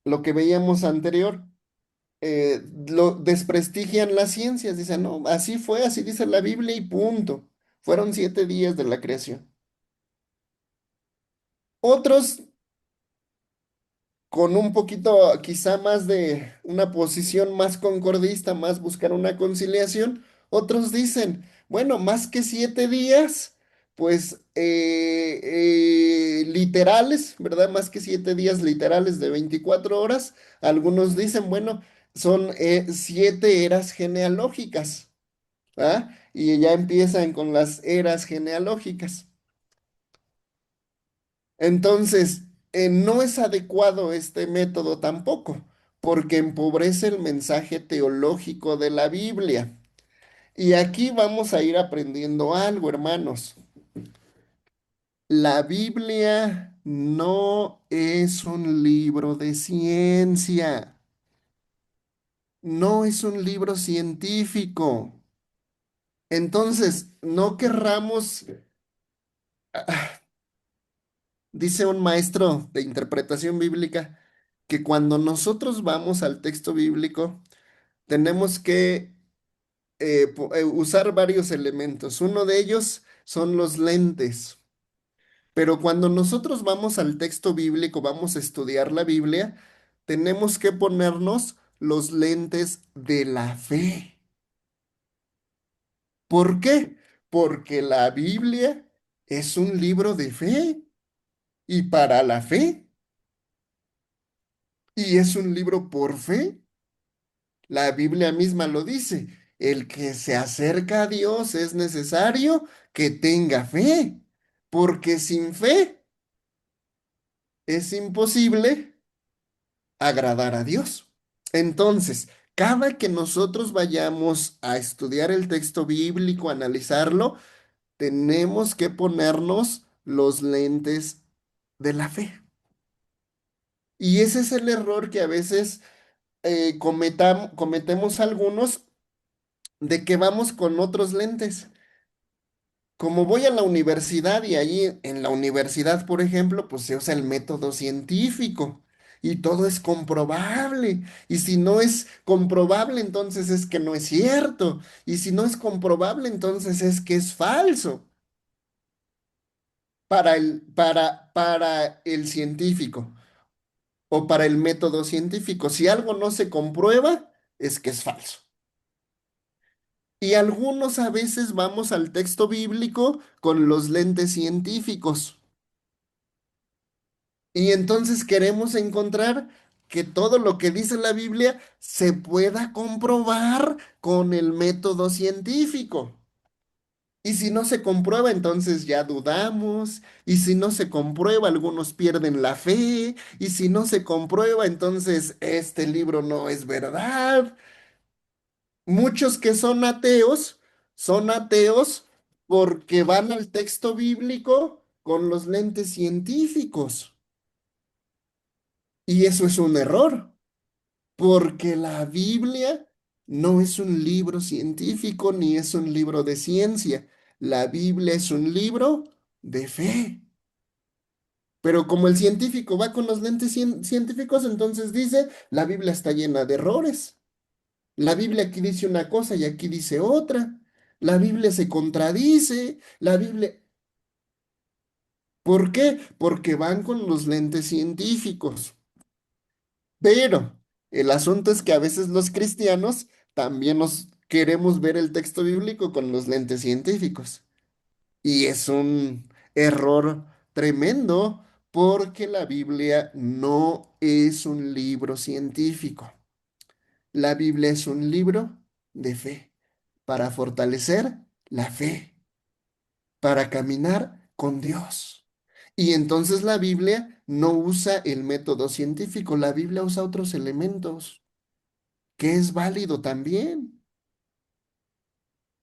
lo que veíamos anterior, lo desprestigian las ciencias, dicen, no, así fue, así dice la Biblia y punto. Fueron 7 días de la creación. Otros con un poquito, quizá más de una posición más concordista, más buscar una conciliación. Otros dicen, bueno, más que 7 días, pues literales, ¿verdad? Más que 7 días literales de 24 horas. Algunos dicen, bueno, son 7 eras genealógicas, ¿ah? Y ya empiezan con las eras genealógicas. Entonces, no es adecuado este método tampoco, porque empobrece el mensaje teológico de la Biblia. Y aquí vamos a ir aprendiendo algo, hermanos. La Biblia no es un libro de ciencia, no es un libro científico. Entonces, no querramos, dice un maestro de interpretación bíblica, que cuando nosotros vamos al texto bíblico, tenemos que usar varios elementos. Uno de ellos son los lentes. Pero cuando nosotros vamos al texto bíblico, vamos a estudiar la Biblia, tenemos que ponernos los lentes de la fe. ¿Por qué? Porque la Biblia es un libro de fe y para la fe. Y es un libro por fe. La Biblia misma lo dice. El que se acerca a Dios es necesario que tenga fe, porque sin fe es imposible agradar a Dios. Entonces, cada que nosotros vayamos a estudiar el texto bíblico, analizarlo, tenemos que ponernos los lentes de la fe. Y ese es el error que a veces cometemos algunos de que vamos con otros lentes. Como voy a la universidad y ahí en la universidad, por ejemplo, pues se usa el método científico y todo es comprobable. Y si no es comprobable, entonces es que no es cierto. Y si no es comprobable, entonces es que es falso para el científico. o para el método científico. Si algo no se comprueba, es que es falso. Y algunos a veces vamos al texto bíblico con los lentes científicos. Y entonces queremos encontrar que todo lo que dice la Biblia se pueda comprobar con el método científico. Y si no se comprueba, entonces ya dudamos. Y si no se comprueba, algunos pierden la fe. Y si no se comprueba, entonces este libro no es verdad. Muchos que son ateos porque van al texto bíblico con los lentes científicos. Y eso es un error, porque la Biblia no es un libro científico ni es un libro de ciencia. La Biblia es un libro de fe. Pero como el científico va con los lentes científicos, entonces dice, la Biblia está llena de errores. La Biblia aquí dice una cosa y aquí dice otra. La Biblia se contradice. La Biblia... ¿Por qué? Porque van con los lentes científicos. Pero el asunto es que a veces los cristianos también nos queremos ver el texto bíblico con los lentes científicos. Y es un error tremendo porque la Biblia no es un libro científico. La Biblia es un libro de fe para fortalecer la fe, para caminar con Dios. Y entonces la Biblia no usa el método científico, la Biblia usa otros elementos, que es válido también.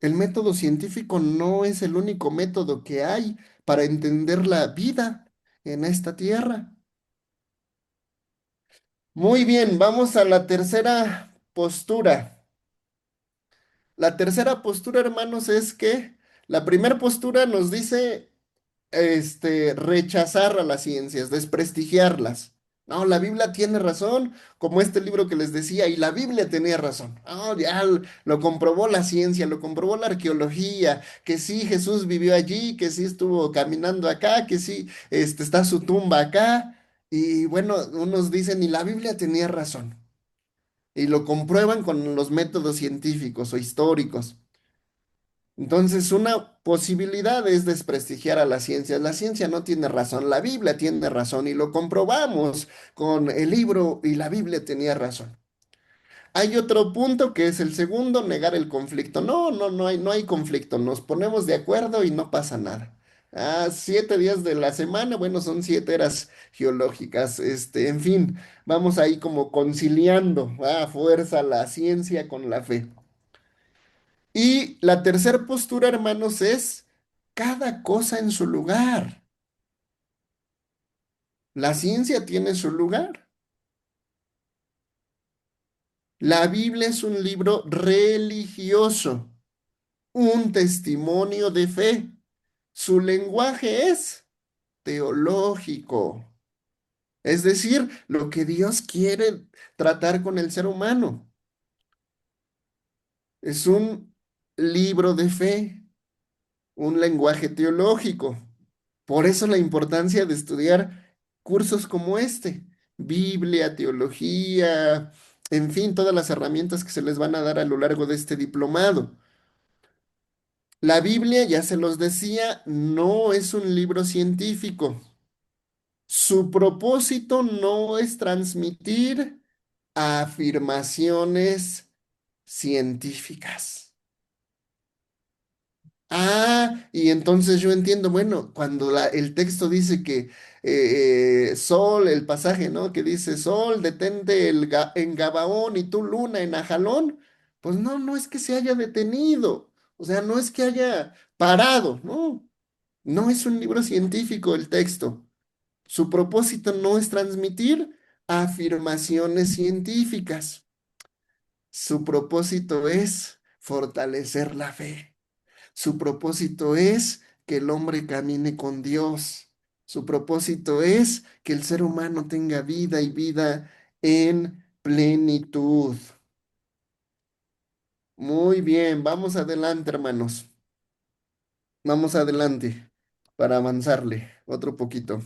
El método científico no es el único método que hay para entender la vida en esta tierra. Muy bien, vamos a la tercera postura. La tercera postura, hermanos, es que la primera postura nos dice rechazar a las ciencias, desprestigiarlas. No, la Biblia tiene razón, como este libro que les decía, y la Biblia tenía razón. No, ya lo comprobó la ciencia, lo comprobó la arqueología, que sí Jesús vivió allí, que sí estuvo caminando acá, que sí está su tumba acá. Y bueno, unos dicen, y la Biblia tenía razón. Y lo comprueban con los métodos científicos o históricos. Entonces, una posibilidad es desprestigiar a la ciencia. La ciencia no tiene razón, la Biblia tiene razón y lo comprobamos con el libro y la Biblia tenía razón. Hay otro punto que es el segundo, negar el conflicto. No, no hay conflicto. Nos ponemos de acuerdo y no pasa nada. 7 días de la semana, bueno, son 7 eras geológicas. En fin, vamos ahí como conciliando a fuerza la ciencia con la fe. Y la tercera postura, hermanos, es cada cosa en su lugar. La ciencia tiene su lugar. La Biblia es un libro religioso, un testimonio de fe. Su lenguaje es teológico, es decir, lo que Dios quiere tratar con el ser humano. Es un libro de fe, un lenguaje teológico. Por eso la importancia de estudiar cursos como este, Biblia, teología, en fin, todas las herramientas que se les van a dar a lo largo de este diplomado. La Biblia, ya se los decía, no es un libro científico. Su propósito no es transmitir afirmaciones científicas. Y entonces yo entiendo, bueno, cuando el texto dice que Sol, el pasaje, ¿no? Que dice Sol, detente en Gabaón y tú Luna en Ajalón, pues no, no es que se haya detenido, o sea, no es que haya parado, ¿no? No es un libro científico el texto. Su propósito no es transmitir afirmaciones científicas. Su propósito es fortalecer la fe. Su propósito es que el hombre camine con Dios. Su propósito es que el ser humano tenga vida y vida en plenitud. Muy bien, vamos adelante, hermanos. Vamos adelante para avanzarle otro poquito.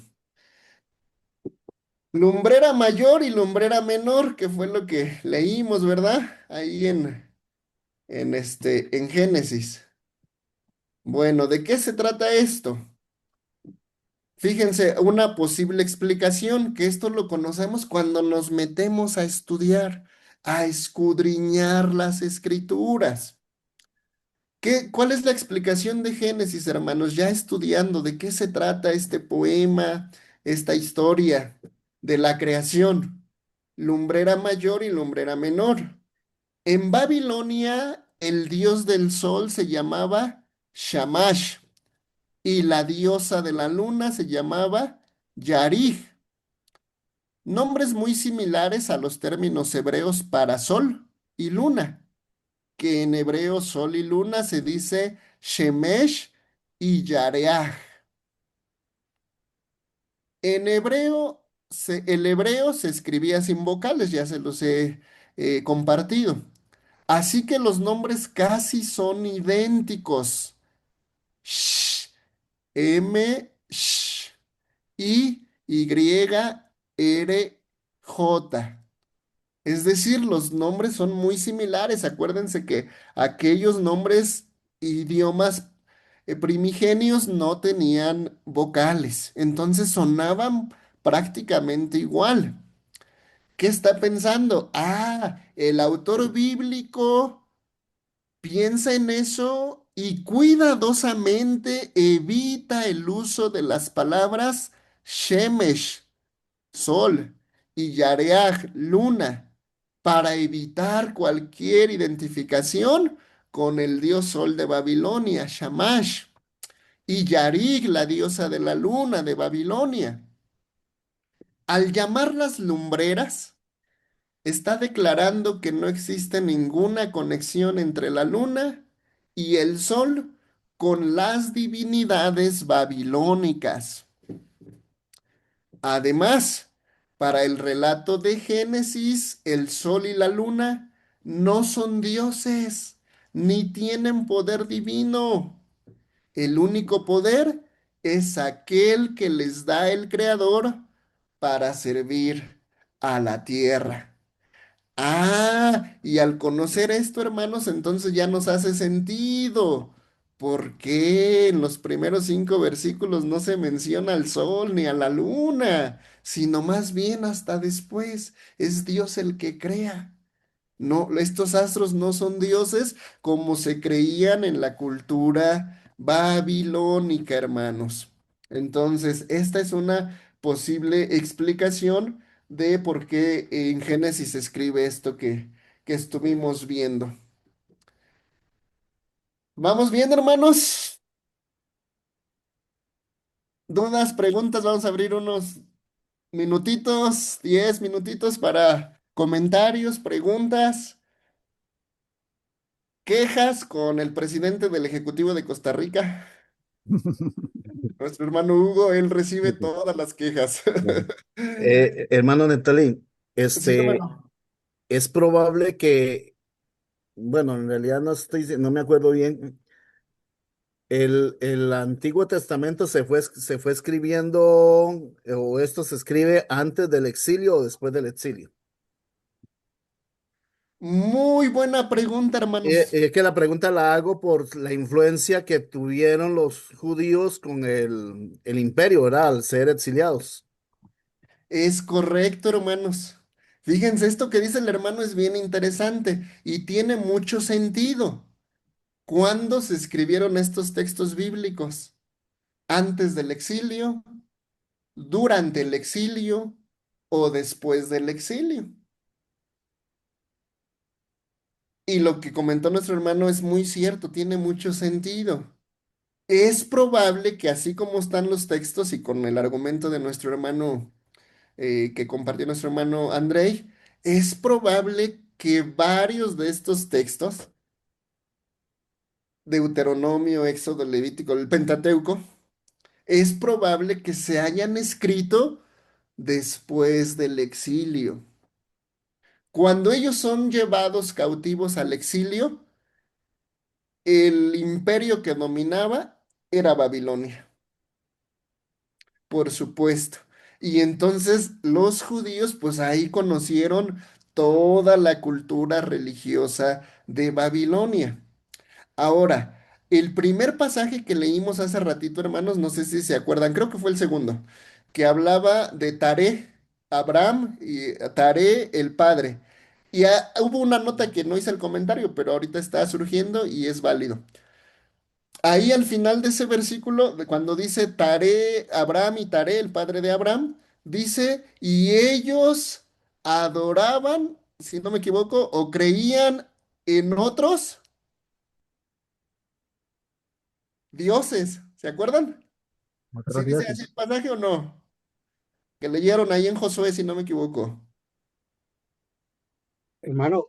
Lumbrera mayor y lumbrera menor, que fue lo que leímos, ¿verdad? Ahí en Génesis. Bueno, ¿de qué se trata esto? Fíjense, una posible explicación, que esto lo conocemos cuando nos metemos a estudiar, a escudriñar las escrituras. ¿Cuál es la explicación de Génesis, hermanos? Ya estudiando de qué se trata este poema, esta historia de la creación, lumbrera mayor y lumbrera menor. En Babilonia, el dios del sol se llamaba Shamash y la diosa de la luna se llamaba Yarij. Nombres muy similares a los términos hebreos para sol y luna, que en hebreo sol y luna se dice Shemesh y Yareah. En hebreo, el hebreo se escribía sin vocales, ya se los he compartido. Así que los nombres casi son idénticos. Sh, M, sh, I, Y, R, J. Es decir, los nombres son muy similares. Acuérdense que aquellos nombres, idiomas primigenios no tenían vocales, entonces sonaban prácticamente igual. ¿Qué está pensando? Ah, el autor bíblico piensa en eso y cuidadosamente evita el uso de las palabras Shemesh, sol, y Yareaj, luna, para evitar cualquier identificación con el dios sol de Babilonia, Shamash, y Yarig, la diosa de la luna de Babilonia. Al llamarlas lumbreras, está declarando que no existe ninguna conexión entre la luna y el sol con las divinidades babilónicas. Además, para el relato de Génesis, el sol y la luna no son dioses, ni tienen poder divino. El único poder es aquel que les da el Creador para servir a la tierra. Ah, y al conocer esto, hermanos, entonces ya nos hace sentido. ¿Por qué en los primeros 5 versículos no se menciona al sol ni a la luna, sino más bien hasta después es Dios el que crea? No, estos astros no son dioses como se creían en la cultura babilónica, hermanos. Entonces, esta es una posible explicación de por qué en Génesis se escribe esto que estuvimos viendo. ¿Vamos bien, hermanos? ¿Dudas, preguntas? Vamos a abrir unos minutitos, 10 minutitos para comentarios, preguntas. Quejas con el presidente del Ejecutivo de Costa Rica, nuestro hermano Hugo, él recibe todas las quejas. Bueno. Hermano Netalí, Sí, hermano. es probable que, bueno, en realidad no me acuerdo bien, el Antiguo Testamento se fue escribiendo, o esto se escribe antes del exilio o después del exilio. Muy buena pregunta, hermanos. Es que la pregunta la hago por la influencia que tuvieron los judíos con el imperio, ¿verdad? Al ser exiliados. Es correcto, hermanos. Fíjense, esto que dice el hermano es bien interesante y tiene mucho sentido. ¿Cuándo se escribieron estos textos bíblicos? ¿Antes del exilio, durante el exilio o después del exilio? Y lo que comentó nuestro hermano es muy cierto, tiene mucho sentido. Es probable que así como están los textos y con el argumento de nuestro hermano que compartió nuestro hermano Andrei, es probable que varios de estos textos, Deuteronomio, Éxodo, Levítico, el Pentateuco, es probable que se hayan escrito después del exilio. Cuando ellos son llevados cautivos al exilio, el imperio que dominaba era Babilonia, por supuesto. Y entonces los judíos pues ahí conocieron toda la cultura religiosa de Babilonia. Ahora, el primer pasaje que leímos hace ratito, hermanos, no sé si se acuerdan, creo que fue el segundo, que hablaba de Taré, Abraham y Taré, el padre. Y hubo una nota que no hice el comentario, pero ahorita está surgiendo y es válido. Ahí al final de ese versículo, cuando dice Taré, Abraham y Taré, el padre de Abraham, dice, y ellos adoraban, si no me equivoco, o creían en otros dioses, ¿se acuerdan? ¿Sí Otros dice así dioses. el pasaje o no? Que leyeron ahí en Josué, si no me equivoco. Hermano,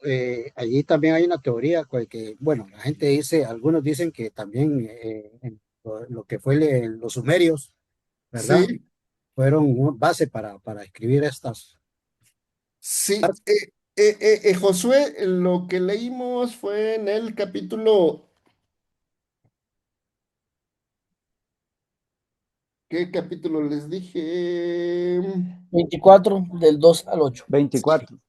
allí también hay una teoría que, bueno, la gente dice, algunos dicen que también en lo que fue los sumerios, ¿verdad? Sí, Fueron base para escribir estas. sí. Josué, lo que leímos fue en el capítulo, ¿qué capítulo les dije? 24 del 2 al 8. 24.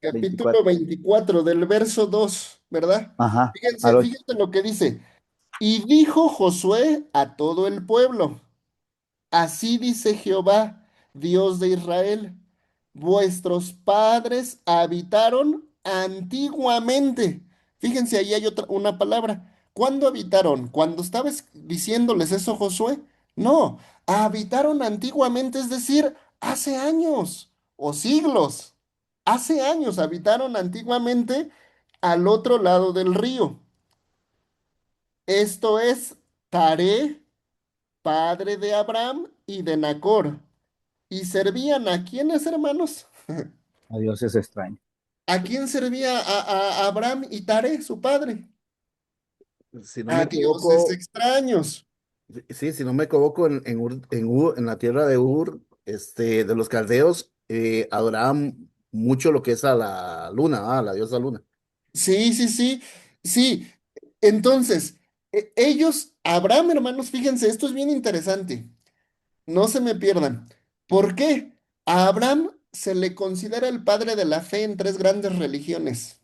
Capítulo 24. 24 del verso 2, ¿verdad? Ajá, al Fíjense, 8. fíjense lo que dice. Y dijo Josué a todo el pueblo. Así dice Jehová, Dios de Israel, vuestros padres habitaron antiguamente. Fíjense, ahí hay otra, una palabra. ¿Cuándo habitaron? ¿Cuando estaba diciéndoles eso Josué? No, habitaron antiguamente, es decir, hace años o siglos. Hace años habitaron antiguamente al otro lado del río. Esto es Taré, padre de Abraham y de Nacor. ¿Y servían a quiénes, hermanos? A Dios es extraño. ¿A quién servía a Abraham y Taré, su padre? Si no me A dioses equivoco, extraños. sí, si no me equivoco, en la tierra de Ur, de los caldeos, adoraban mucho lo que es a la luna, la diosa luna. Sí, sí, sí, sí. Entonces, ellos, Abraham, hermanos, fíjense, esto es bien interesante. No se me pierdan. ¿Por qué? A Abraham se le considera el padre de la fe en tres grandes religiones.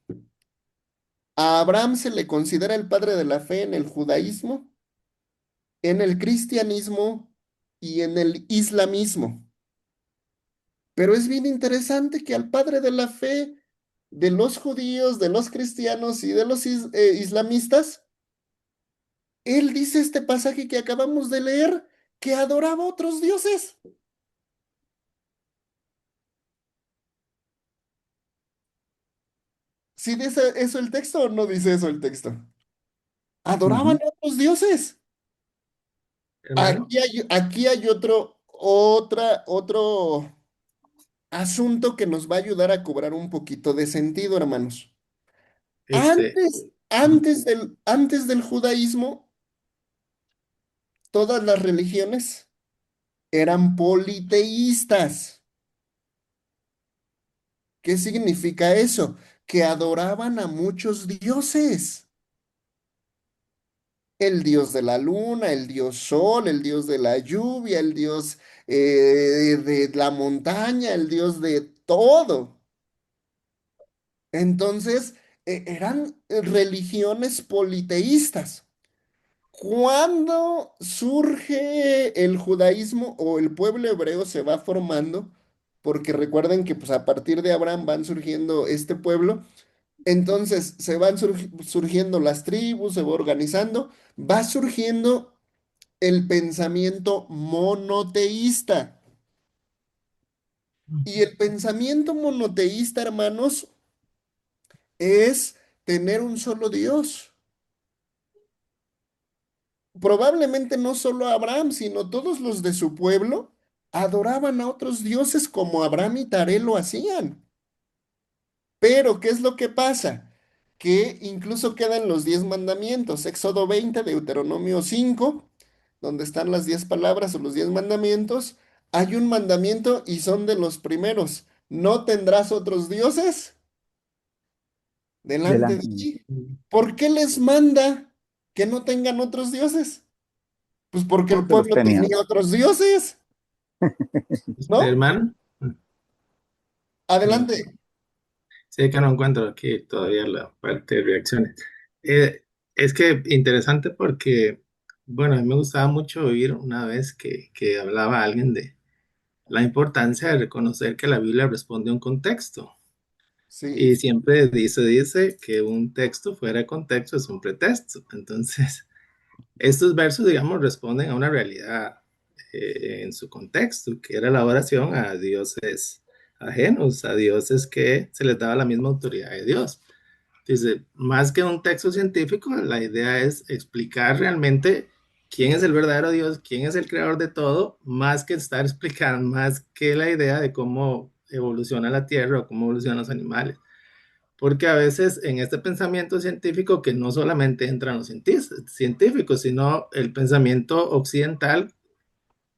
A Abraham se le considera el padre de la fe en el judaísmo, en el cristianismo y en el islamismo. Pero es bien interesante que al padre de la fe de los judíos, de los cristianos y de los islamistas, él dice este pasaje que acabamos de leer, que adoraba a otros dioses. ¿Sí dice eso el texto o no dice eso el texto? Adoraban Ujú. a otros dioses. Hermano, Aquí hay otro asunto que nos va a ayudar a cobrar un poquito de sentido, hermanos. este, Antes del judaísmo, todas las religiones eran politeístas. ¿Qué significa eso? Que adoraban a muchos dioses. El dios de la luna, el dios sol, el dios de la lluvia, el dios de la montaña, el dios de todo. Entonces, eran religiones politeístas. Cuando surge el judaísmo o el pueblo hebreo se va formando, porque recuerden que pues, a partir de Abraham van surgiendo este pueblo, entonces se van surgiendo las tribus, se va organizando, va surgiendo el pensamiento monoteísta. Y el pensamiento monoteísta, hermanos, es tener un solo Dios. Probablemente no solo Abraham, sino todos los de su pueblo adoraban a otros dioses como Abraham y Taré lo hacían. Pero, ¿qué es lo que pasa? Que incluso quedan los 10 mandamientos, Éxodo 20, Deuteronomio 5, donde están las 10 palabras o los 10 mandamientos. Hay un mandamiento y son de los primeros. No tendrás otros dioses delante de Delante. ti. ¿Por qué les manda que no tengan otros dioses? Pues porque el Porque los pueblo tenían. tenía otros dioses. ¿No? Hermano, no, Adelante. sé que no encuentro aquí todavía la parte de reacciones. Eh, es que interesante porque, bueno, a mí me gustaba mucho oír una vez que hablaba alguien de la importancia de reconocer que la Biblia responde a un contexto. Sí, Y siempre dice que un texto fuera de contexto es un pretexto. Entonces, estos versos, digamos, responden a una realidad en su contexto, que era la oración a dioses ajenos, a dioses que se les daba la misma autoridad de Dios. Dice, más que un texto científico, la idea es explicar realmente quién es el verdadero Dios, quién es el creador de todo, más que estar explicando, más que la idea de cómo evoluciona la Tierra o cómo evolucionan los animales. Porque a veces en este pensamiento científico, que no solamente entran los científicos, sino el pensamiento occidental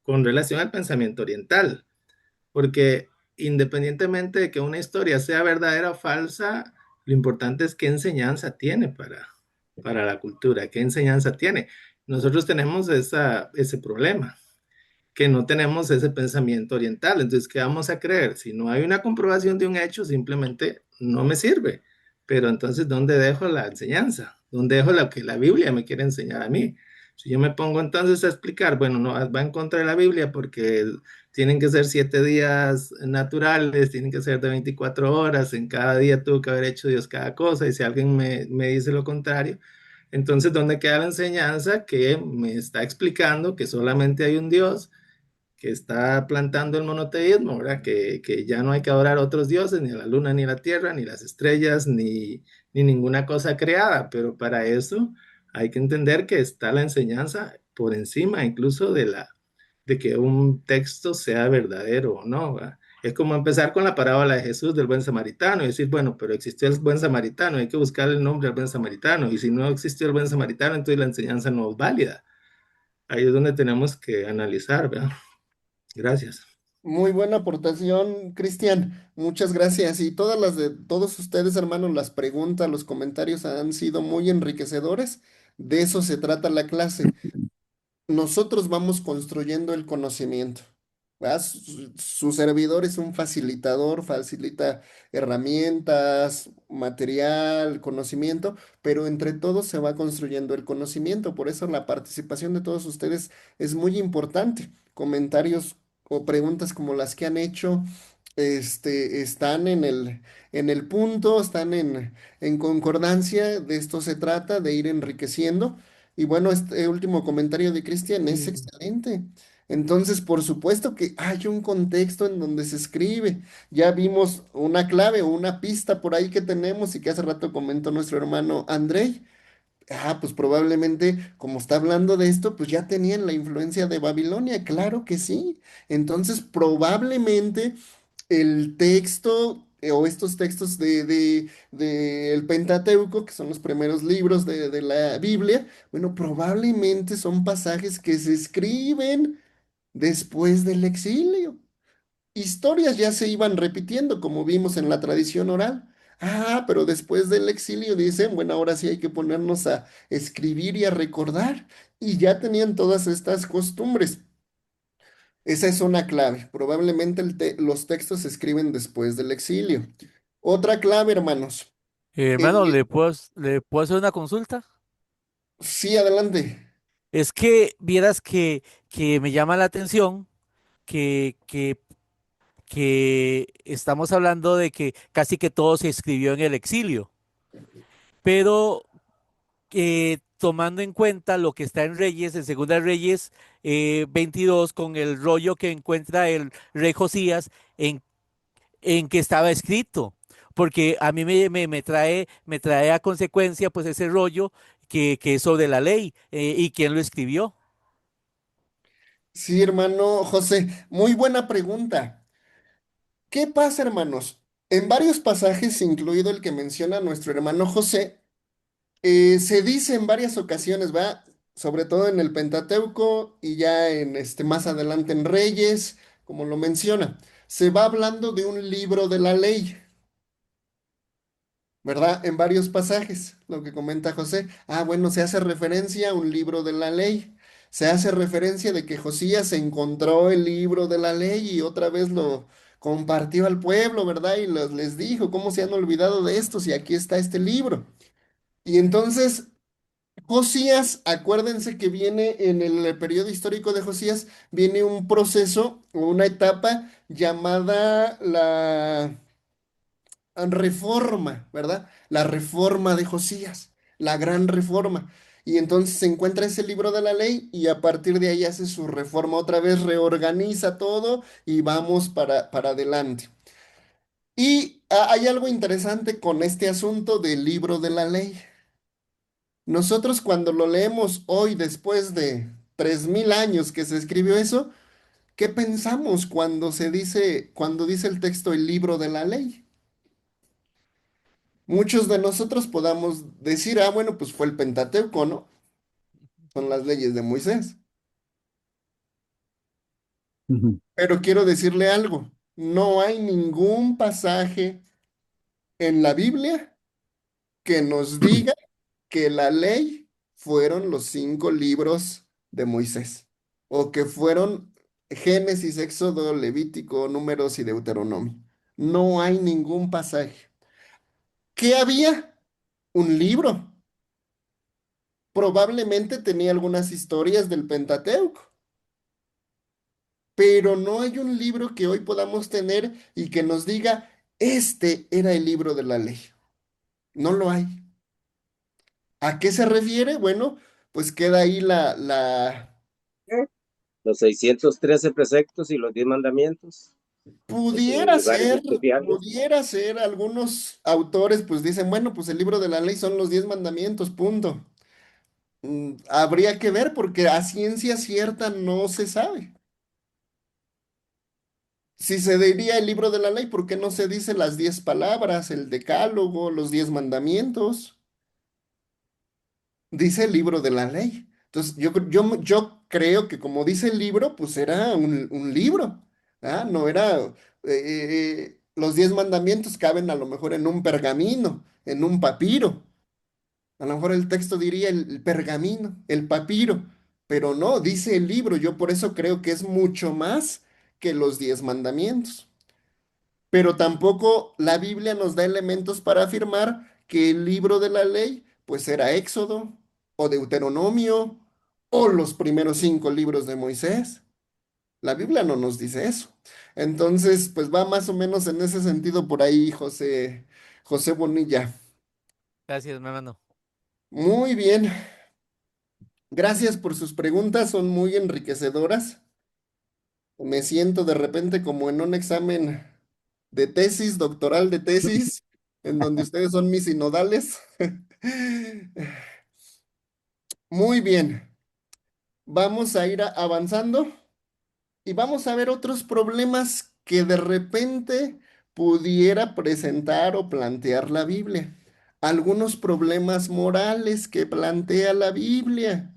con relación al pensamiento oriental. Porque independientemente de que una historia sea verdadera o falsa, lo importante es qué enseñanza tiene para la cultura, qué enseñanza tiene. Nosotros tenemos ese problema, que no tenemos ese pensamiento oriental. Entonces, ¿qué vamos a creer? Si no hay una comprobación de un hecho, simplemente no me sirve. Pero entonces, ¿dónde dejo la enseñanza? ¿Dónde dejo lo que la Biblia me quiere enseñar a mí? Si yo me pongo entonces a explicar, bueno, no va en contra de la Biblia porque tienen que ser 7 días naturales, tienen que ser de 24 horas, en cada día tuvo que haber hecho Dios cada cosa, y si alguien me dice lo contrario, entonces, ¿dónde queda la enseñanza que me está explicando que solamente hay un Dios, que está plantando el monoteísmo, ¿verdad? Que ya no hay que adorar a otros dioses, ni a la luna, ni a la tierra, ni las estrellas, ni ninguna cosa creada, pero para eso hay que entender que está la enseñanza por encima incluso de que un texto sea verdadero o no, ¿verdad? Es como empezar con la parábola de Jesús del buen samaritano y decir, bueno, pero existió el buen samaritano, hay que buscar el nombre del buen samaritano, y si no existió el buen samaritano, entonces la enseñanza no es válida. Ahí es donde tenemos que analizar, ¿verdad? Gracias. muy buena aportación, Cristian. Muchas gracias. Y todas las de todos ustedes, hermanos, las preguntas, los comentarios han sido muy enriquecedores. De eso se trata la clase. Nosotros vamos construyendo el conocimiento. ¿Va? Su servidor es un facilitador, facilita herramientas, material, conocimiento, pero entre todos se va construyendo el conocimiento. Por eso la participación de todos ustedes es muy importante. Comentarios o preguntas como las que han hecho, están en el punto, están en concordancia. De esto se trata, de ir enriqueciendo. Y bueno, este último comentario de Cristian es excelente. Entonces, por supuesto que hay un contexto en donde se escribe. Ya vimos una clave o una pista por ahí que tenemos y que hace rato comentó nuestro hermano Andrei. Ah, pues probablemente, como está hablando de esto, pues ya tenían la influencia de Babilonia, claro que sí. Entonces, probablemente el texto o estos textos de el Pentateuco, que son los primeros libros de la Biblia, bueno, probablemente son pasajes que se escriben después del exilio. Historias ya se iban repitiendo, como vimos en la tradición oral. Ah, pero después del exilio dicen, bueno, ahora sí hay que ponernos a escribir y a recordar. Y ya tenían todas estas costumbres. Esa es una clave. Probablemente los textos se escriben después del exilio. Otra clave, hermanos. Eh, Hermano, le puedo hacer una consulta? sí, adelante. Es que vieras que me llama la atención que, que, que estamos hablando de que casi que todo se escribió en el exilio, pero tomando en cuenta lo que está en Reyes, en Segunda Reyes 22, con el rollo que encuentra el rey Josías en que estaba escrito, porque a mí me trae a consecuencia pues ese rollo que es sobre la ley y quién lo escribió. Sí, hermano José, muy buena pregunta. ¿Qué pasa, hermanos? En varios pasajes, incluido el que menciona nuestro hermano José, se dice en varias ocasiones, ¿va? Sobre todo en el Pentateuco y ya más adelante en Reyes, como lo menciona. Se va hablando de un libro de la ley, ¿verdad? En varios pasajes, lo que comenta José. Ah, bueno, se hace referencia a un libro de la ley. se hace referencia de que Josías encontró el libro de la ley y otra vez lo compartió al pueblo, ¿verdad? Y les dijo, ¿cómo se han olvidado de esto si aquí está este libro? Y entonces Josías, acuérdense que viene en el periodo histórico de Josías, viene un proceso o una etapa llamada la reforma, ¿verdad? La reforma de Josías, la gran reforma. Y entonces se encuentra ese libro de la ley y a partir de ahí hace su reforma otra vez, reorganiza todo y vamos para adelante. Y hay algo interesante con este asunto del libro de la ley. Nosotros cuando lo leemos hoy, después de 3000 años que se escribió eso, ¿qué pensamos cuando dice el texto el libro de la ley? Muchos de nosotros podamos decir, ah, bueno, pues fue el Pentateuco, ¿no? Son las leyes de Moisés. Ujú. Pero quiero decirle algo, no hay ningún pasaje en la Biblia que nos diga que la ley fueron los 5 libros de Moisés, o que fueron Génesis, Éxodo, Levítico, Números y Deuteronomio. No hay ningún pasaje. ¿Qué había? Un libro. Probablemente tenía algunas historias del Pentateuco, pero no hay un libro que hoy podamos tener y que nos diga, este era el libro de la ley. No lo hay. ¿A qué se refiere? Bueno, pues queda ahí Los 613 preceptos y los 10 mandamientos en pudiera lugares ser, especiales. pudiera ser, algunos autores pues dicen, bueno, pues el libro de la ley son los 10 mandamientos, punto. Habría que ver porque a ciencia cierta no se sabe. Si se diría el libro de la ley, ¿por qué no se dice las 10 palabras, el decálogo, los 10 mandamientos? Dice el libro de la ley. Entonces, yo creo que como dice el libro, pues era un libro. ¿Ah? No era. Los 10 mandamientos caben a lo mejor en un pergamino, en un papiro. A lo mejor el texto diría el pergamino, el papiro. Pero no, dice el libro. Yo por eso creo que es mucho más que los 10 mandamientos. Pero tampoco la Biblia nos da elementos para afirmar que el libro de la ley, pues era Éxodo o Deuteronomio o los primeros 5 libros de Moisés. La Biblia no nos dice eso. Entonces, pues va más o menos en ese sentido por ahí, José Bonilla. Gracias, mi hermano. Muy bien. Gracias por sus preguntas, son muy enriquecedoras. Me siento de repente como en un examen de tesis, doctoral de tesis, en donde ustedes son mis sinodales. Muy bien, vamos a ir avanzando y vamos a ver otros problemas que de repente pudiera presentar o plantear la Biblia. Algunos problemas morales que plantea la Biblia.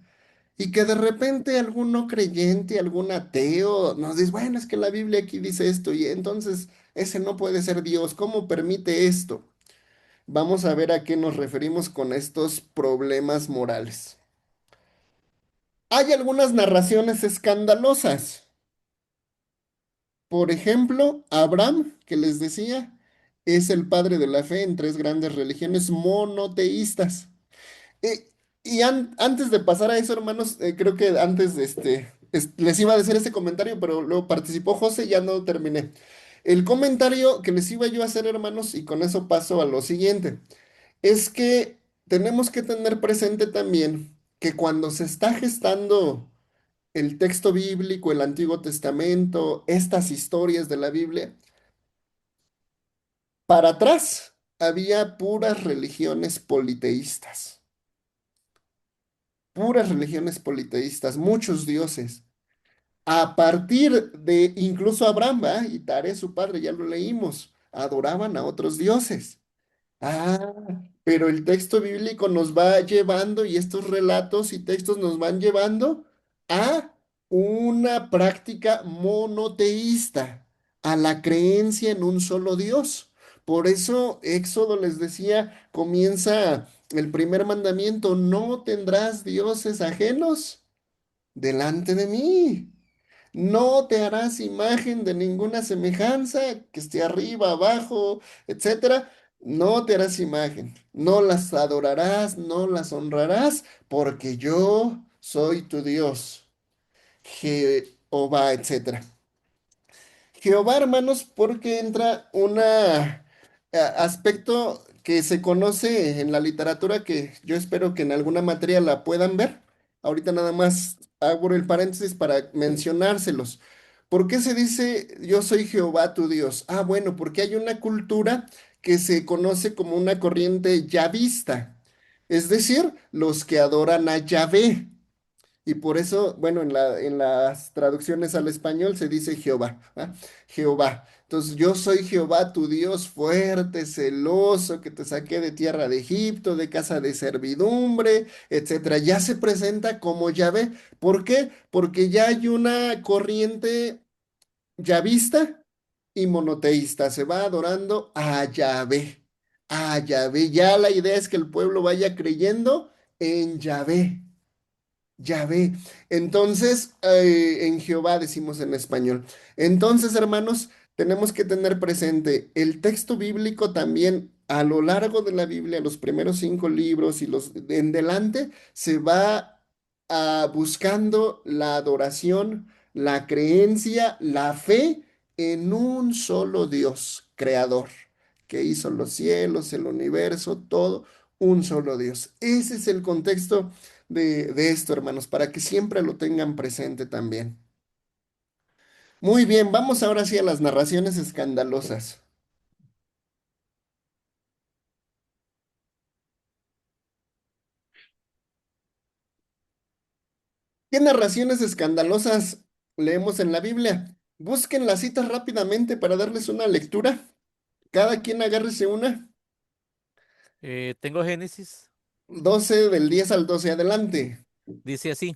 Y que de repente algún no creyente, algún ateo nos dice, bueno, es que la Biblia aquí dice esto y entonces ese no puede ser Dios. ¿Cómo permite esto? Vamos a ver a qué nos referimos con estos problemas morales. Hay algunas narraciones escandalosas. Por ejemplo, Abraham, que les decía, es el padre de la fe en 3 grandes religiones monoteístas. Eh, antes de pasar a eso, hermanos, creo que antes de les iba a decir ese comentario, pero luego participó José, ya no terminé. El comentario que les iba yo a hacer, hermanos, y con eso paso a lo siguiente, es que tenemos que tener presente también que cuando se está gestando el texto bíblico, el Antiguo Testamento, estas historias de la Biblia, para atrás había puras religiones politeístas, muchos dioses. A partir de incluso Abraham, ¿va? Y Taré, su padre, ya lo leímos, adoraban a otros dioses. Ah, pero el texto bíblico nos va llevando y estos relatos y textos nos van llevando a una práctica monoteísta, a la creencia en un solo Dios. Por eso Éxodo les decía, comienza el primer mandamiento, no tendrás dioses ajenos delante de mí. No te harás imagen de ninguna semejanza que esté arriba, abajo, etcétera. No te harás imagen. No las adorarás, no las honrarás, porque yo soy tu Dios, Jehová, etcétera. Jehová, hermanos, porque entra un aspecto que se conoce en la literatura que yo espero que en alguna materia la puedan ver. Ahorita nada más abro el paréntesis para mencionárselos. ¿Por qué se dice yo soy Jehová tu Dios? Ah, bueno, porque hay una cultura que se conoce como una corriente yavista, es decir, los que adoran a Yahvé. Y por eso, bueno, en las traducciones al español se dice Jehová, ¿ah? Jehová. Entonces, yo soy Jehová, tu Dios fuerte, celoso, que te saqué de tierra de Egipto, de casa de servidumbre, etcétera. Ya se presenta como Yahvé. ¿Por qué? Porque ya hay una corriente yavista y monoteísta. Se va adorando a Yahvé. A Yahvé. Ya la idea es que el pueblo vaya creyendo en Yahvé. Yahvé. Entonces, en Jehová decimos en español. Entonces, hermanos, tenemos que tener presente el texto bíblico también a lo largo de la Biblia, los primeros 5 libros y los en delante, se va buscando la adoración, la creencia, la fe en un solo Dios, creador, que hizo los cielos, el universo, todo, un solo Dios. Ese es el contexto de esto, hermanos, para que siempre lo tengan presente también. Muy bien, vamos ahora sí a las narraciones escandalosas. ¿Qué narraciones escandalosas leemos en la Biblia? Busquen las citas rápidamente para darles una lectura. Cada quien agárrese una. Tengo Génesis, 12 del 10 al 12 adelante. dice así.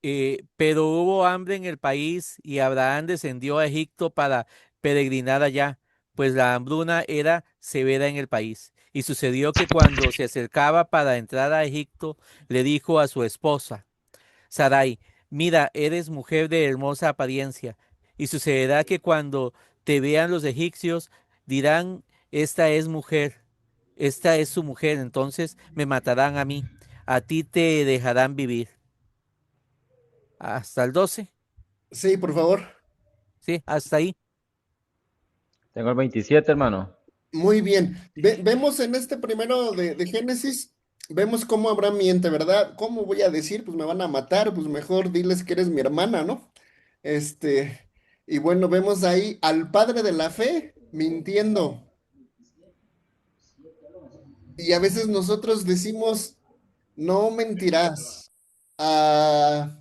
Pero hubo hambre en el país y Abraham descendió a Egipto para peregrinar allá, pues la hambruna era severa en el país. Y sucedió que cuando se acercaba para entrar a Egipto, le dijo a su esposa, Sarai, mira, eres mujer de hermosa apariencia, y sucederá que cuando te vean los egipcios, dirán, esta es su mujer, entonces me matarán a mí, a ti te dejarán vivir. Hasta el 12. Sí, por favor. Sí, hasta ahí. Tengo el 27, hermano. Muy bien. Vemos en este primero de Génesis, vemos cómo Abraham miente, ¿verdad? ¿Cómo voy a decir? Pues me van a matar, pues mejor diles que eres mi hermana, ¿no? Este, y bueno, vemos ahí al padre de la fe mintiendo. Y a veces nosotros decimos, no mentirás. Ah,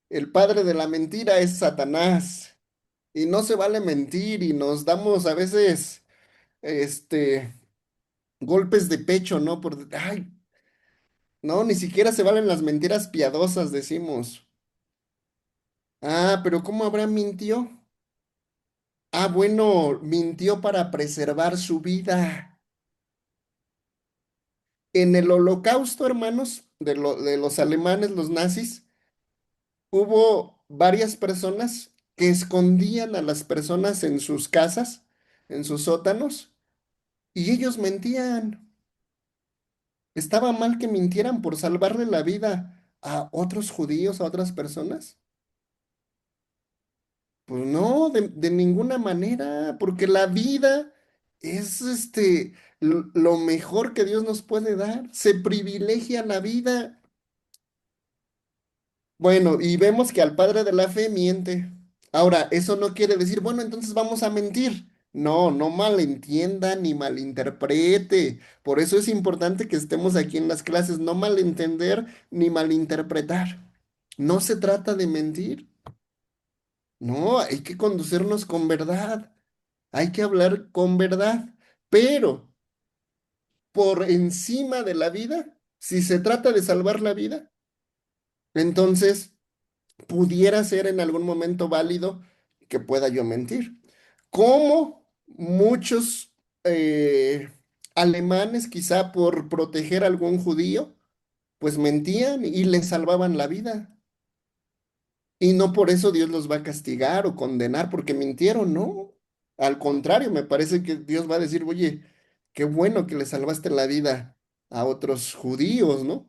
el padre de la mentira es Satanás. Y no se vale mentir y nos damos a veces, este, golpes de pecho, ¿no? Ay, no, ni siquiera se valen las mentiras piadosas, decimos. Ah, pero ¿cómo Abraham mintió? Ah, bueno, mintió para preservar su vida. En el holocausto, hermanos, de los alemanes, los nazis, hubo varias personas que escondían a las personas en sus casas, en sus sótanos, y ellos mentían. ¿Estaba mal que mintieran por salvarle la vida a otros judíos, a otras personas? Pues no, de ninguna manera, porque la vida es lo mejor que Dios nos puede dar. Se privilegia la vida. Bueno, y vemos que al padre de la fe miente. Ahora, eso no quiere decir, bueno, entonces vamos a mentir. No, no malentienda ni malinterprete. Por eso es importante que estemos aquí en las clases, no malentender ni malinterpretar. No se trata de mentir. No, hay que conducirnos con verdad. Hay que hablar con verdad. Pero por encima de la vida, si se trata de salvar la vida, entonces pudiera ser en algún momento válido que pueda yo mentir. Como muchos alemanes, quizá por proteger a algún judío, pues mentían y le salvaban la vida. Y no por eso Dios los va a castigar o condenar porque mintieron, ¿no? Al contrario, me parece que Dios va a decir, oye, qué bueno que le salvaste la vida a otros judíos, ¿no?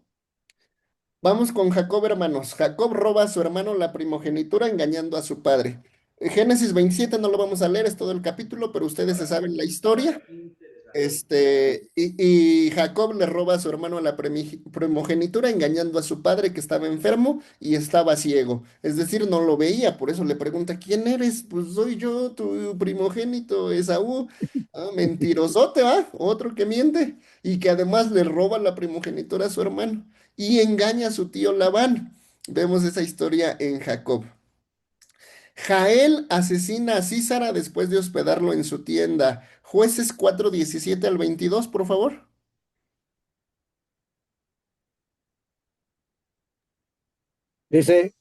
Vamos con Jacob, hermanos. Jacob roba a su hermano la primogenitura engañando a su padre. Génesis 27 no lo vamos a leer, es todo el capítulo, pero ustedes se saben la historia. Y Jacob le roba a su hermano la primogenitura engañando a su padre que estaba enfermo y estaba ciego. Es decir, no lo veía, por eso le pregunta, ¿quién eres? Pues soy yo, tu primogénito, Esaú. Ah, mentirosote, ¿va? Otro que miente y que además le roba la primogenitura a su hermano y engaña a su tío Labán. Vemos esa historia en Jacob. Jael asesina a Císara después de hospedarlo en su tienda. Jueces 4:17 al 22, por favor. Dice,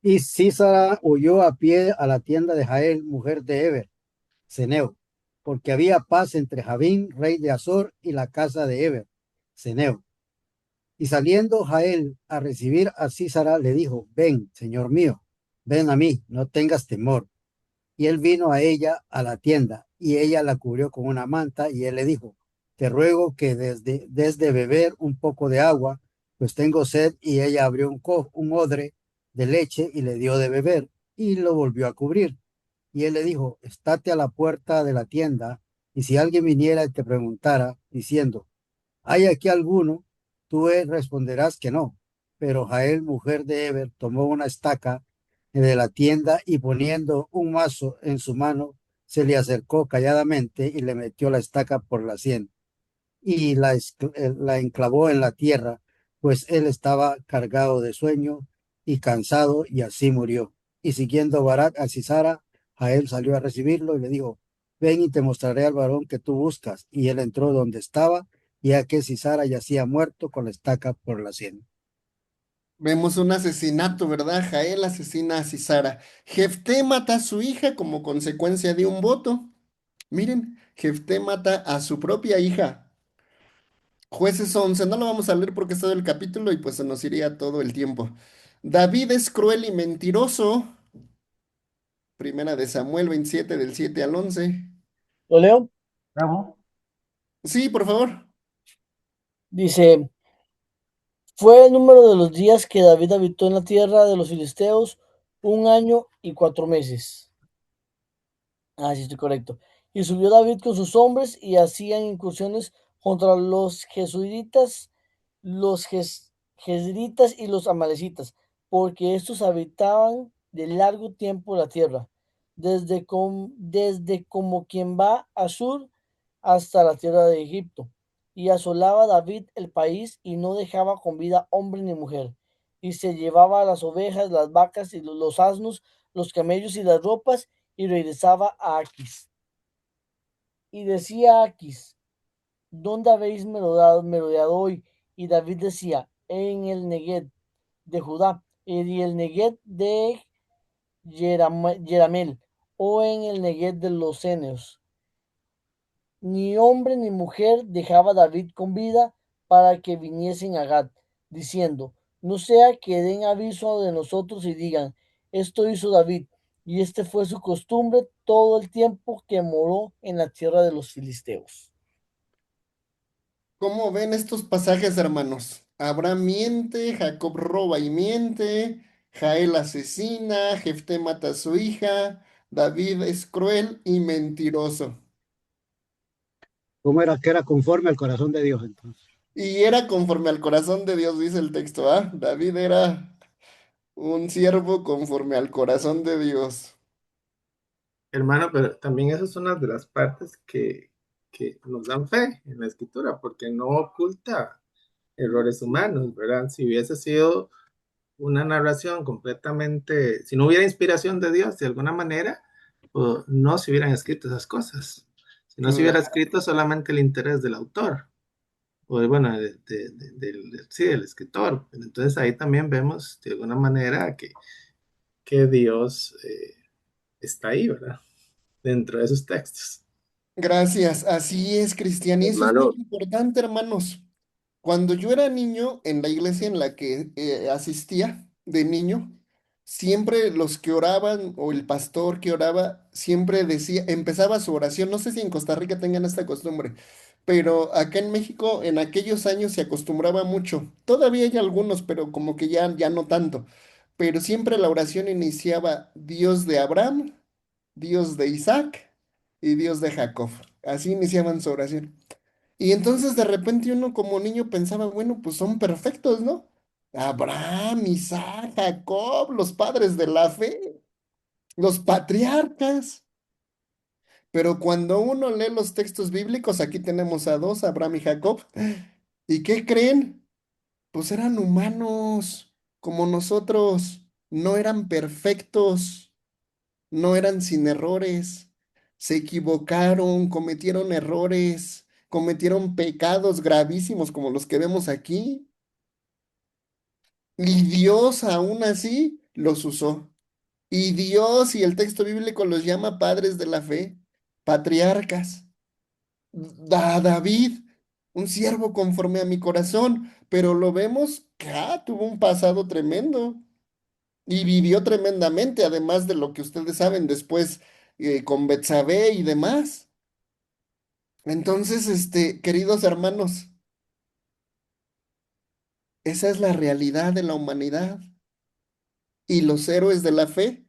y Sísara huyó a pie a la tienda de Jael, mujer de Eber, Ceneo, porque había paz entre Javín, rey de Azor, y la casa de Eber, Ceneo. Y saliendo Jael a recibir a Sísara, le dijo, ven, señor mío, ven a mí, no tengas temor. Y él vino a ella a la tienda, y ella la cubrió con una manta, y él le dijo, te ruego que desde beber un poco de agua, pues tengo sed, y ella abrió un odre de leche y le dio de beber, y lo volvió a cubrir. Y él le dijo, estate a la puerta de la tienda, y si alguien viniera y te preguntara, diciendo, ¿hay aquí alguno? Tú responderás que no. Pero Jael, mujer de Eber, tomó una estaca de la tienda y poniendo un mazo en su mano, se le acercó calladamente y le metió la estaca por la sien y la enclavó en la tierra, pues él estaba cargado de sueño y cansado, y así murió. Y siguiendo Barak a Sisara, Jael salió a recibirlo y le dijo, ven y te mostraré al varón que tú buscas. Y él entró donde estaba, y aquí Sisara yacía muerto con la estaca por la sien. Vemos un asesinato, ¿verdad? Jael asesina a Sisara. Jefté mata a su hija como consecuencia de un voto. Miren, Jefté mata a su propia hija. Jueces 11, no lo vamos a leer porque es todo el capítulo y pues se nos iría todo el tiempo. David es cruel y mentiroso. Primera de Samuel 27 del 7 al 11. ¿Lo leo? Bravo. Sí, por favor. Dice, fue el número de los días que David habitó en la tierra de los filisteos 1 año y 4 meses. Ah, sí, estoy correcto. Y subió David con sus hombres y hacían incursiones contra los jesuitas, los jezritas y los amalecitas, porque estos habitaban de largo tiempo la tierra, desde como quien va a Sur hasta la tierra de Egipto. Y asolaba David el país y no dejaba con vida hombre ni mujer. Y se llevaba las ovejas, las vacas y los asnos, los camellos y las ropas y regresaba a Aquis. Y decía a Aquis, ¿dónde habéis merodeado hoy? Y David decía, en el Neguet de Judá, y el Neguet de Yeramel, o en el Neguet de los Ceneos. Ni hombre ni mujer dejaba David con vida para que viniesen a Gad, diciendo, no sea que den aviso de nosotros y digan, esto hizo David, y este fue su costumbre todo el tiempo que moró en la tierra de los filisteos. ¿Cómo ven estos pasajes, hermanos? Abraham miente, Jacob roba y miente, Jael asesina, Jefté mata a su hija, David es cruel y mentiroso. ¿Cómo era que era conforme al corazón de Dios entonces? Y era conforme al corazón de Dios, dice el texto, ¿ah? David era un siervo conforme al corazón de Dios. Hermano, pero también esa es una de las partes que nos dan fe en la escritura, porque no oculta errores humanos, ¿verdad? Si hubiese sido una narración completamente, si no hubiera inspiración de Dios de alguna manera, pues no se hubieran escrito esas cosas. Si no se hubiera Claro. escrito solamente el interés del autor, o bueno, sí, del escritor. Entonces ahí también vemos de alguna manera que Dios está ahí, ¿verdad? Dentro de esos textos. Gracias, así es, Cristian, y eso es muy Hermano, importante, hermanos. Cuando yo era niño, en la iglesia en la que asistía de niño, siempre los que oraban o el pastor que oraba, siempre decía, empezaba su oración, no sé si en Costa Rica tengan esta costumbre, pero acá en México en aquellos años se acostumbraba mucho. Todavía hay algunos, pero como que ya no tanto. Pero siempre la oración iniciaba Dios de Abraham, Dios de Isaac y Dios de Jacob. Así iniciaban su oración. Y entonces de repente uno como niño pensaba, bueno, pues son perfectos, ¿no? Abraham, Isaac, Jacob, los padres de la fe, los patriarcas. Pero cuando uno lee los textos bíblicos, aquí tenemos a dos, Abraham y Jacob. ¿Y qué creen? Pues eran humanos como nosotros, no eran perfectos, no eran sin errores, se equivocaron, cometieron errores, cometieron pecados gravísimos como los que vemos aquí. Y Dios aún así los usó. Y Dios y el texto bíblico los llama padres de la fe, patriarcas. David, un siervo conforme a mi corazón, pero lo vemos que tuvo un pasado tremendo y vivió tremendamente, además de lo que ustedes saben después con Betsabé y demás. Entonces, queridos hermanos, esa es la realidad de la humanidad. Y los héroes de la fe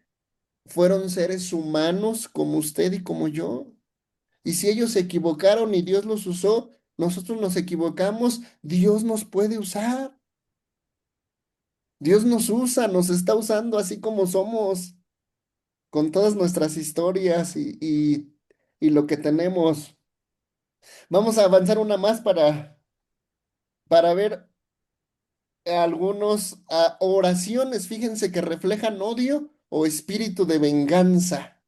fueron seres humanos como usted y como yo. Y si ellos se equivocaron y Dios los usó, nosotros nos equivocamos, Dios nos puede usar. Dios nos usa, nos está usando así como somos, con todas nuestras historias y lo que tenemos. Vamos a avanzar una más para ver algunos oraciones, fíjense que reflejan odio o espíritu de venganza.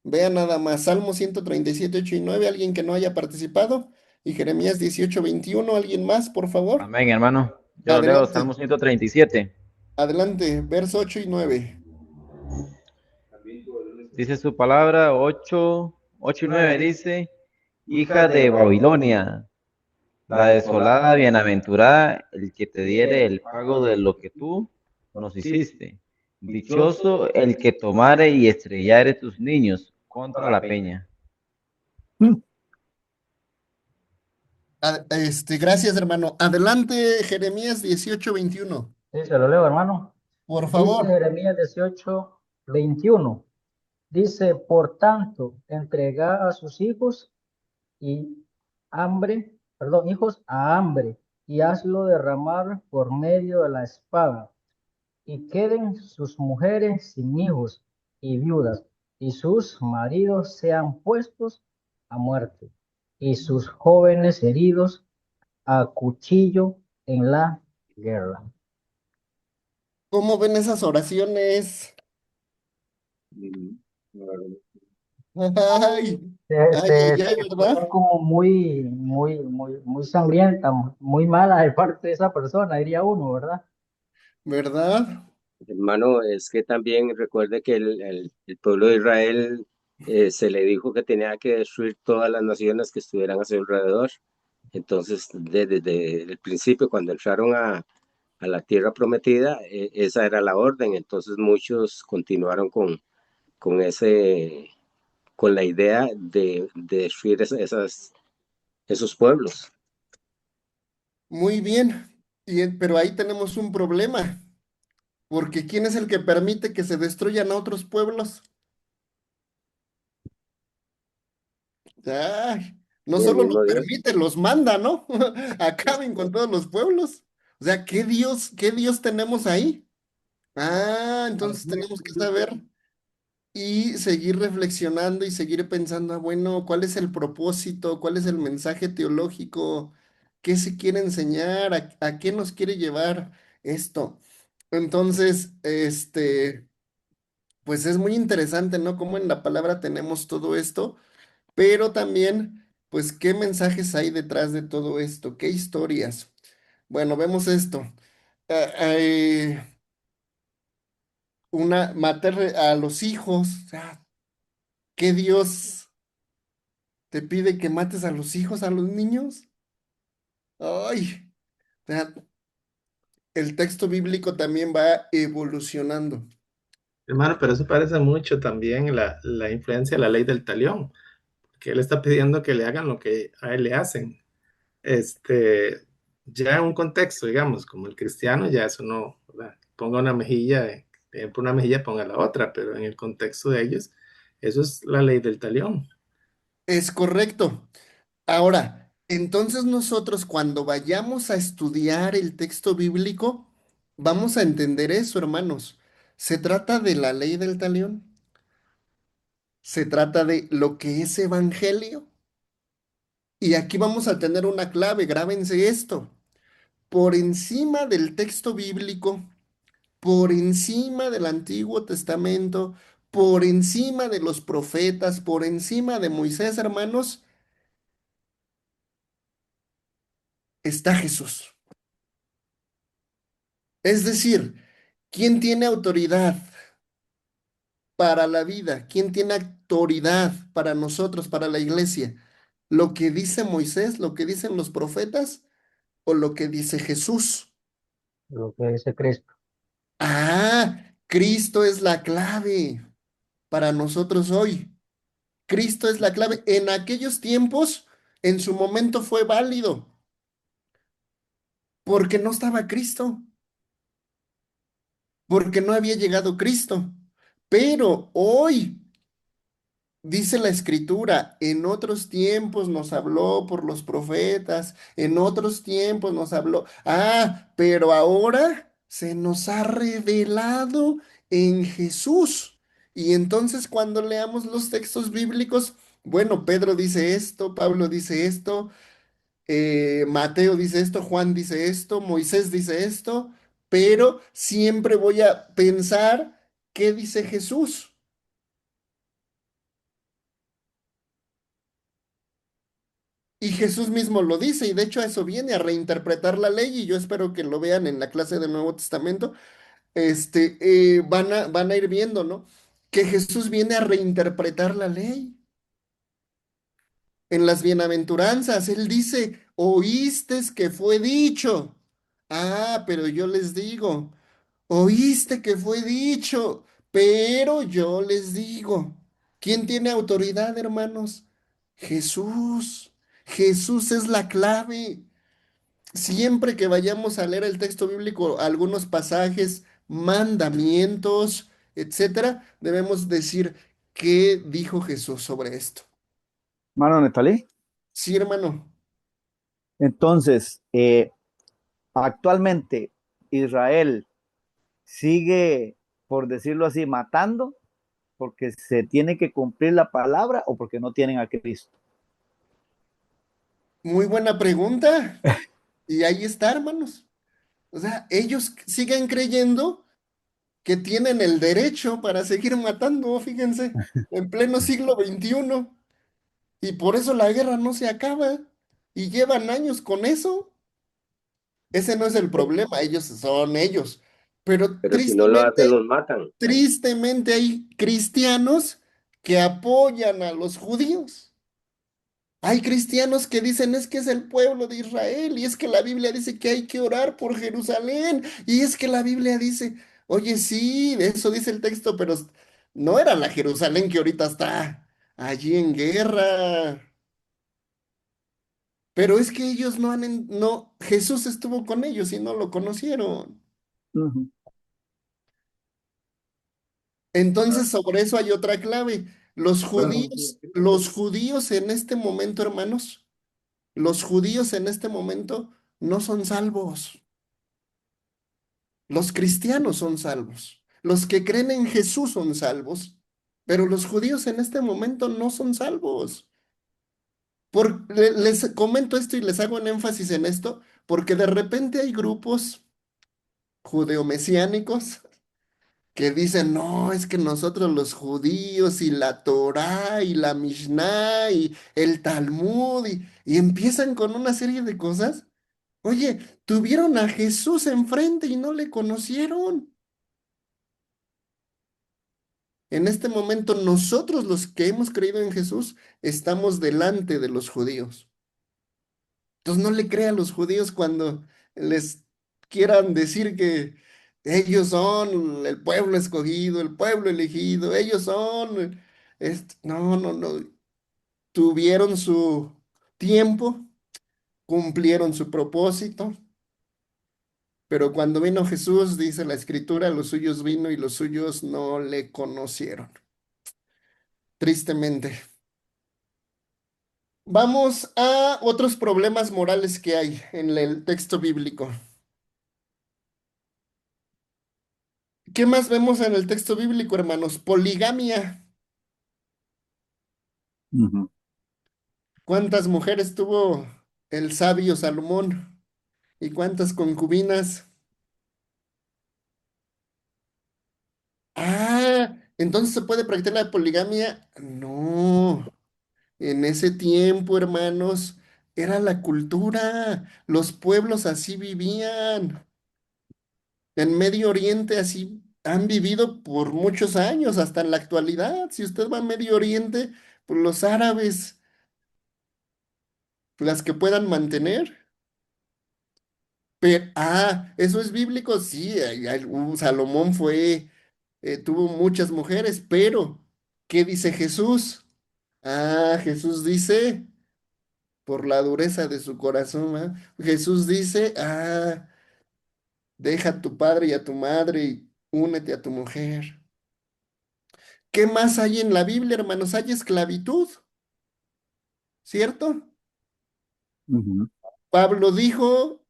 Vean nada más, Salmo 137, 8 y 9, alguien que no haya participado, y Jeremías 18, 21, alguien más, por favor. Amén, hermano. Yo lo leo, Adelante, Salmo 137. adelante, verso 8 y 9. Dice su palabra, 8 y 9 dice, hija de Babilonia, la desolada, bienaventurada, el que te diere el pago de lo que tú nos hiciste. Dichoso el que tomare y estrellare tus niños contra la peña. Gracias, hermano. Adelante, Jeremías 18, 21. Sí, se lo leo, hermano. Por Dice favor. Jeremías 18, 21. Dice, por tanto, entrega a sus hijos y hijos a hambre, y hazlo derramar por medio de la espada, y queden sus mujeres sin hijos y viudas, y sus maridos sean puestos a muerte, y sus jóvenes heridos a cuchillo en la guerra. ¿Cómo ven esas oraciones? Ay, ay, ay, Se ay, escucha ¿verdad? como muy sangrienta, muy mala de parte de esa persona, diría uno, ¿verdad? ¿Verdad? Hermano, es que también recuerde que el pueblo de Israel se le dijo que tenía que destruir todas las naciones que estuvieran a su alrededor. Entonces, desde el principio, cuando entraron a la tierra prometida, esa era la orden. Entonces, muchos continuaron con con la idea de destruir esos pueblos. Muy bien. Pero ahí tenemos un problema, porque ¿quién es el que permite que se destruyan a otros pueblos? Ay, no Y el solo los mismo Dios. permite, los manda, ¿no? Acaben con todos los pueblos. O sea, qué Dios tenemos ahí? Entonces tenemos que saber y seguir reflexionando y seguir pensando, bueno, ¿cuál es el propósito? ¿Cuál es el mensaje teológico? ¿Qué se quiere enseñar? A qué nos quiere llevar esto? Entonces, pues es muy interesante, ¿no? Cómo en la palabra tenemos todo esto, pero también, pues, ¿qué mensajes hay detrás de todo esto? ¿Qué historias? Bueno, vemos esto. Eh, matar a los hijos, o sea, ¿qué Dios te pide que mates a los hijos, a los niños? Ay, o sea, el texto bíblico también va evolucionando. Hermano, pero eso parece mucho también la influencia de la ley del talión, que él está pidiendo que le hagan lo que a él le hacen. Este, ya en un contexto, digamos, como el cristiano, ya eso no, ¿verdad? Ponga una mejilla, por una mejilla ponga la otra, pero en el contexto de ellos, eso es la ley del talión. Es correcto. Ahora, entonces nosotros cuando vayamos a estudiar el texto bíblico, vamos a entender eso, hermanos. Se trata de la ley del talión, se trata de lo que es evangelio. Y aquí vamos a tener una clave, grábense esto. Por encima del texto bíblico, por encima del Antiguo Testamento, por encima de los profetas, por encima de Moisés, hermanos, está Jesús. Es decir, ¿quién tiene autoridad para la vida? ¿Quién tiene autoridad para nosotros, para la iglesia? ¿Lo que dice Moisés, lo que dicen los profetas o lo que dice Jesús? Lo que dice Cristo. Ah, Cristo es la clave para nosotros hoy. Cristo es la clave. En aquellos tiempos, en su momento fue válido, porque no estaba Cristo, porque no había llegado Cristo. Pero hoy, dice la Escritura, en otros tiempos nos habló por los profetas, en otros tiempos nos habló. Ah, pero ahora se nos ha revelado en Jesús. Y entonces cuando leamos los textos bíblicos, bueno, Pedro dice esto, Pablo dice esto, Mateo dice esto, Juan dice esto, Moisés dice esto, pero siempre voy a pensar qué dice Jesús. Y Jesús mismo lo dice, y de hecho a eso viene, a reinterpretar la ley, y yo espero que lo vean en la clase del Nuevo Testamento, van a ir viendo, ¿no? Que Jesús viene a reinterpretar la ley. En las bienaventuranzas, Él dice, oíste que fue dicho. Ah, pero yo les digo. Oíste que fue dicho, pero yo les digo, ¿quién tiene autoridad, hermanos? Jesús. Jesús es la clave. Siempre que vayamos a leer el texto bíblico, algunos pasajes, mandamientos, etcétera, debemos decir qué dijo Jesús sobre esto. Mano Netalí. Sí, hermano. Entonces, actualmente Israel sigue, por decirlo así, matando porque se tiene que cumplir la palabra o porque no tienen a Cristo. Muy buena pregunta. Y ahí está, hermanos. O sea, ellos siguen creyendo que tienen el derecho para seguir matando, fíjense, en pleno siglo XXI. Y por eso la guerra no se acaba. Y llevan años con eso. Ese no es el problema, ellos son ellos. Pero Pero si no lo hacen, tristemente, los matan. tristemente hay cristianos que apoyan a los judíos. Hay cristianos que dicen es que es el pueblo de Israel y es que la Biblia dice que hay que orar por Jerusalén y es que la Biblia dice, oye, sí, de eso dice el texto, pero no era la Jerusalén que ahorita está allí en guerra. Pero es que ellos no, Jesús estuvo con ellos y no lo conocieron. Uh-huh. Entonces, sobre eso hay otra clave. Los judíos en este momento, hermanos, los judíos en este momento no son salvos. Los cristianos son salvos. Los que creen en Jesús son salvos. Pero los judíos en este momento no son salvos. Les comento esto y les hago un énfasis en esto, porque de repente hay grupos judeomesiánicos que dicen, no, es que nosotros los judíos y la Torá y la Mishnah y el Talmud y empiezan con una serie de cosas. Oye, tuvieron a Jesús enfrente y no le conocieron. En este momento nosotros los que hemos creído en Jesús estamos delante de los judíos. Entonces no le crea a los judíos cuando les quieran decir que Ellos son el pueblo escogido, el pueblo elegido, ellos son... no, no, no. Tuvieron su tiempo, cumplieron su propósito, pero cuando vino Jesús, dice la escritura, los suyos vino y los suyos no le conocieron. Tristemente. Vamos a otros problemas morales que hay en el texto bíblico. ¿Qué más vemos en el texto bíblico, hermanos? Poligamia. Ujú. ¿Cuántas mujeres tuvo el sabio Salomón? ¿Y cuántas concubinas? Ah, entonces se puede practicar la poligamia. No, en ese tiempo, hermanos, era la cultura. Los pueblos así vivían. En Medio Oriente así han vivido por muchos años, hasta en la actualidad. Si usted va a Medio Oriente, pues los árabes, las que puedan mantener. Pero, eso es bíblico, sí. Salomón tuvo muchas mujeres, pero ¿qué dice Jesús? Jesús dice, por la dureza de su corazón, ¿verdad? Jesús dice, deja a tu padre y a tu madre y únete a tu mujer. ¿Qué más hay en la Biblia, hermanos? Hay esclavitud, ¿cierto? Ujú. Pablo dijo,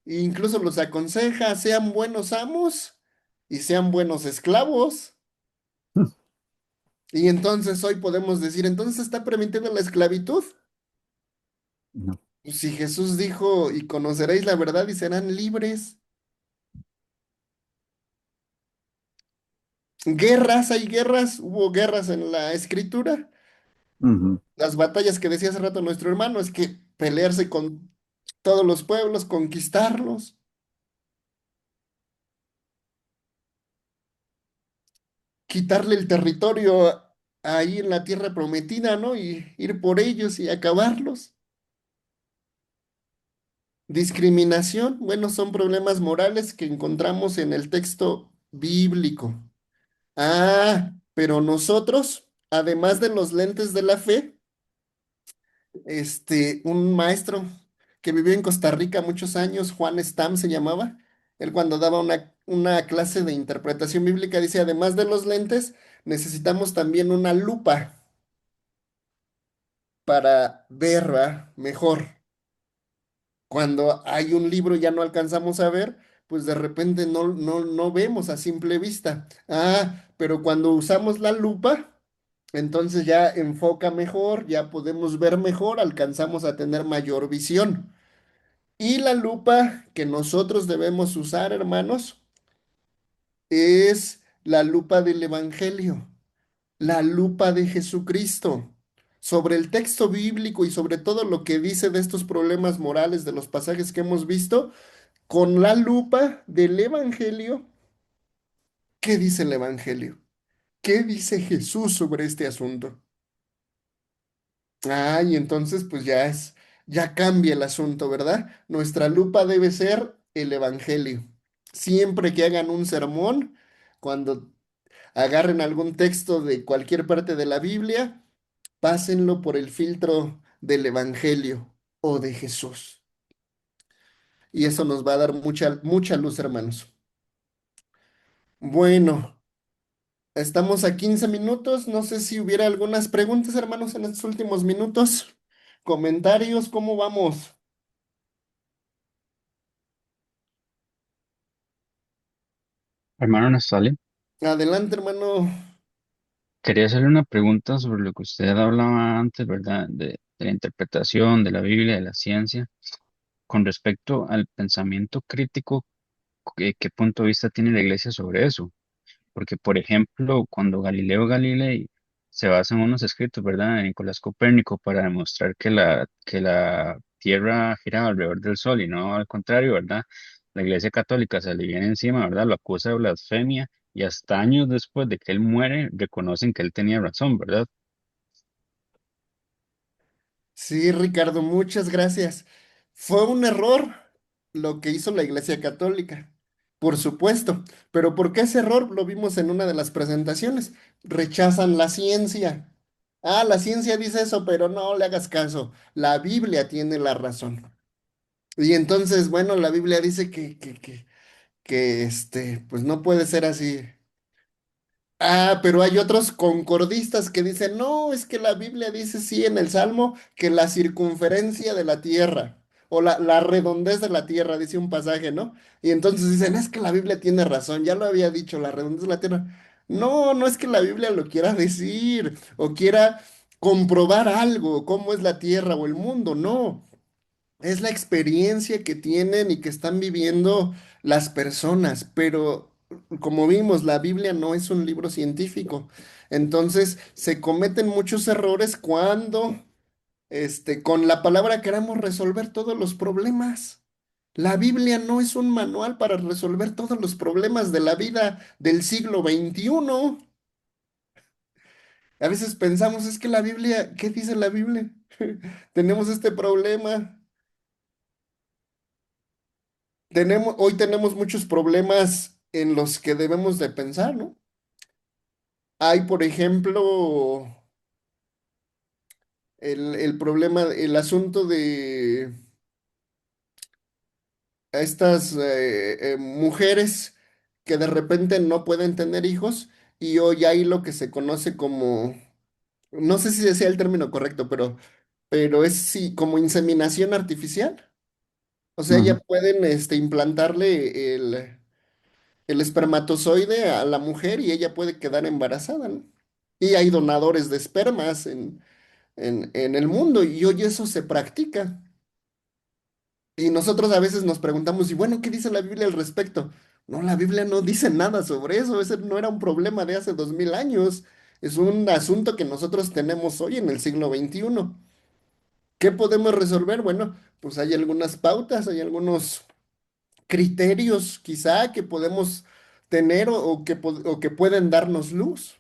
e incluso los aconseja, sean buenos amos y sean buenos esclavos. Y entonces hoy podemos decir, entonces está permitida la esclavitud. No. Pues si Jesús dijo, y conoceréis la verdad y serán libres. Guerras, hay guerras, hubo guerras en la escritura. Ujú. Las batallas que decía hace rato nuestro hermano es que pelearse con todos los pueblos, conquistarlos, quitarle el territorio ahí en la tierra prometida, ¿no? Y ir por ellos y acabarlos. Discriminación, bueno, son problemas morales que encontramos en el texto bíblico. Pero nosotros, además de los lentes de la fe, un maestro que vivió en Costa Rica muchos años, Juan Stam se llamaba, él cuando daba una clase de interpretación bíblica dice, además de los lentes, necesitamos también una lupa para ver, ¿va? Mejor. Cuando hay un libro y ya no alcanzamos a ver, pues de repente no vemos a simple vista. Pero cuando usamos la lupa, entonces ya enfoca mejor, ya podemos ver mejor, alcanzamos a tener mayor visión. Y la lupa que nosotros debemos usar, hermanos, es la lupa del Evangelio, la lupa de Jesucristo. Sobre el texto bíblico y sobre todo lo que dice de estos problemas morales de los pasajes que hemos visto, con la lupa del Evangelio, ¿qué dice el Evangelio? ¿Qué dice Jesús sobre este asunto? Y entonces pues ya cambia el asunto, ¿verdad? Nuestra lupa debe ser el Evangelio. Siempre que hagan un sermón, cuando agarren algún texto de cualquier parte de la Biblia, pásenlo por el filtro del Evangelio o de Jesús. Y eso nos va a dar mucha, mucha luz, hermanos. Bueno, estamos a 15 minutos. No sé si hubiera algunas preguntas, hermanos, en estos últimos minutos. Comentarios, ¿cómo vamos? Hermano Nastali, Adelante, hermano. quería hacerle una pregunta sobre lo que usted hablaba antes, ¿verdad? De la interpretación de la Biblia, de la ciencia, con respecto al pensamiento crítico, ¿qué punto de vista tiene la iglesia sobre eso? Porque, por ejemplo, cuando Galileo Galilei se basa en unos escritos, ¿verdad? De Nicolás Copérnico para demostrar que la Tierra gira alrededor del Sol y no al contrario, ¿verdad? La Iglesia Católica se le viene encima, ¿verdad? Lo acusa de blasfemia y hasta años después de que él muere, reconocen que él tenía razón, ¿verdad? Sí, Ricardo, muchas gracias. Fue un error lo que hizo la Iglesia Católica. Por supuesto, pero ¿por qué ese error? Lo vimos en una de las presentaciones. Rechazan la ciencia. Ah, la ciencia dice eso, pero no le hagas caso. La Biblia tiene la razón. Y entonces, bueno, la Biblia dice que pues no puede ser así. Ah, pero hay otros concordistas que dicen, no, es que la Biblia dice sí en el Salmo que la circunferencia de la tierra o la redondez de la tierra, dice un pasaje, ¿no? Y entonces dicen, es que la Biblia tiene razón, ya lo había dicho, la redondez de la tierra. No, no es que la Biblia lo quiera decir o quiera comprobar algo, cómo es la tierra o el mundo, no. Es la experiencia que tienen y que están viviendo las personas, pero como vimos, la Biblia no es un libro científico. Entonces, se cometen muchos errores cuando, con la palabra queremos resolver todos los problemas. La Biblia no es un manual para resolver todos los problemas de la vida del siglo XXI. A veces pensamos, es que la Biblia, ¿qué dice la Biblia? Tenemos este problema. Hoy tenemos muchos problemas en los que debemos de pensar, ¿no? Hay, por ejemplo, el problema, el asunto de estas mujeres que de repente no pueden tener hijos y hoy hay lo que se conoce como, no sé si sea el término correcto, pero es sí, como inseminación artificial. O sea, ya Ujú. pueden implantarle el espermatozoide a la mujer y ella puede quedar embarazada, ¿no? Y hay donadores de espermas en el mundo y hoy eso se practica. Y nosotros a veces nos preguntamos, y bueno, ¿qué dice la Biblia al respecto? No, la Biblia no dice nada sobre eso, ese no era un problema de hace 2000 años, es un asunto que nosotros tenemos hoy en el siglo XXI. ¿Qué podemos resolver? Bueno, pues hay algunas pautas, hay algunos criterios quizá que podemos tener o que pueden darnos luz.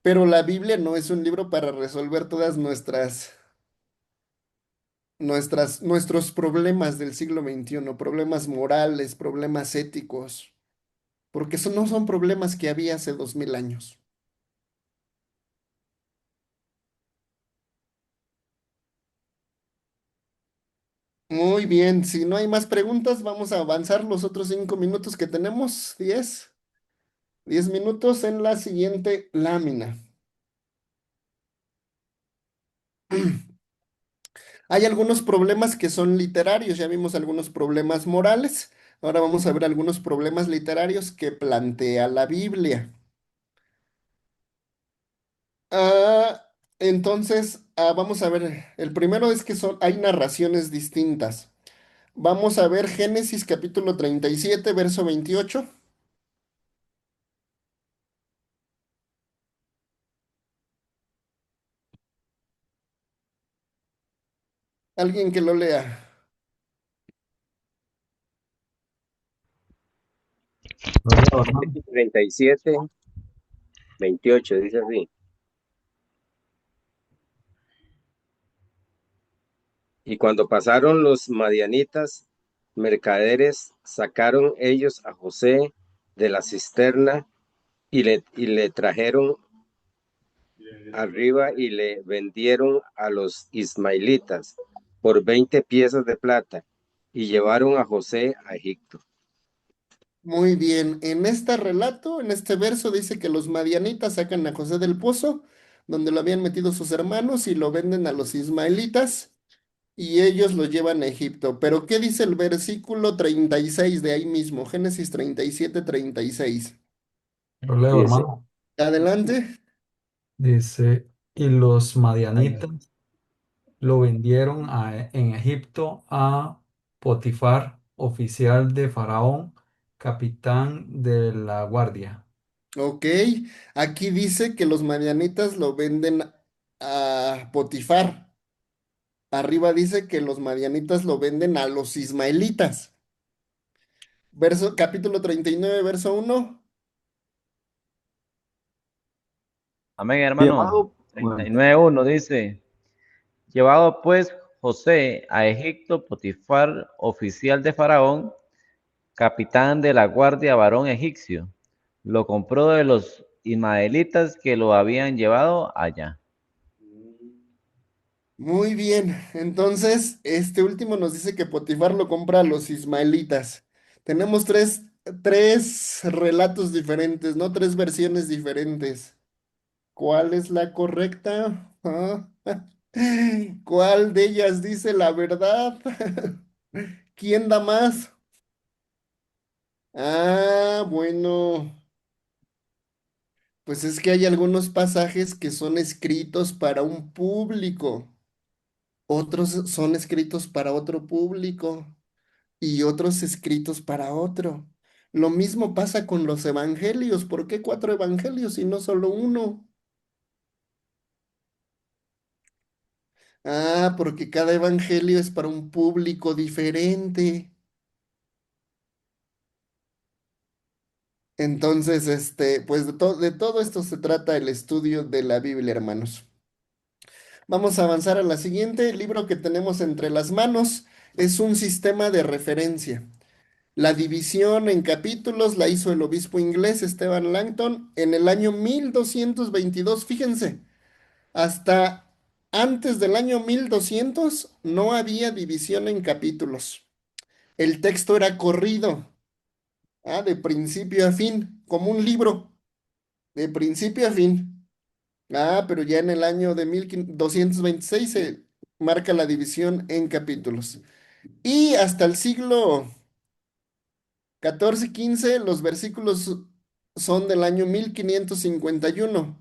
Pero la Biblia no es un libro para resolver todas nuestros problemas del siglo XXI, problemas morales, problemas éticos, porque eso no son problemas que había hace 2000 años. Muy bien, si no hay más preguntas, vamos a avanzar los otros 5 minutos que tenemos, 10 minutos en la siguiente lámina. Hay algunos problemas que son literarios, ya vimos algunos problemas morales, ahora vamos a ver algunos problemas literarios que plantea la Biblia. Ah, entonces, vamos a ver, el primero es que hay narraciones distintas. Vamos a ver Génesis capítulo 37 verso 28. Alguien que lo lea. Lo leo, hermano. 37, 28, dice así. Y cuando pasaron los madianitas, mercaderes, sacaron ellos a José de la cisterna y le trajeron arriba y le vendieron a los ismaelitas por 20 piezas de plata y llevaron a José a Egipto. Muy bien, en este relato, en este verso dice que los madianitas sacan a José del pozo, donde lo habían metido sus hermanos y lo venden a los ismaelitas y ellos lo llevan a Egipto. Pero ¿qué dice el versículo 36 de ahí mismo? Génesis 37, 36. Lo leo, Dice, hermano. Adelante. Dice, y los madianitas lo vendieron en Egipto a Potifar, oficial de Faraón, capitán de la guardia. Ok, aquí dice que los madianitas lo venden a Potifar. Arriba dice que los madianitas lo venden a los ismaelitas. Capítulo 39, verso 1. Amén, hermano. Llevado, bueno, 39:1 dice, llevado pues José a Egipto, Potifar, oficial de Faraón, capitán de la guardia varón egipcio. Lo compró de los ismaelitas que lo habían llevado allá. Muy bien, entonces este último nos dice que Potifar lo compra a los ismaelitas. Tenemos tres relatos diferentes, ¿no? Tres versiones diferentes. ¿Cuál es la correcta? ¿Ah? ¿Cuál de ellas dice la verdad? ¿Quién da más? Ah, bueno, pues es que hay algunos pasajes que son escritos para un público, otros son escritos para otro público y otros escritos para otro. Lo mismo pasa con los evangelios. ¿Por qué cuatro evangelios y no solo uno? Ah, porque cada evangelio es para un público diferente. Entonces, pues de todo esto se trata el estudio de la Biblia, hermanos. Vamos a avanzar a la siguiente. El libro que tenemos entre las manos es un sistema de referencia. La división en capítulos la hizo el obispo inglés Esteban Langton en el año 1222. Fíjense, hasta antes del año 1200 no había división en capítulos. El texto era corrido, de principio a fin, como un libro, de principio a fin. Pero ya en el año de 1226 se marca la división en capítulos. Y hasta el siglo 14 y 15, los versículos son del año 1551.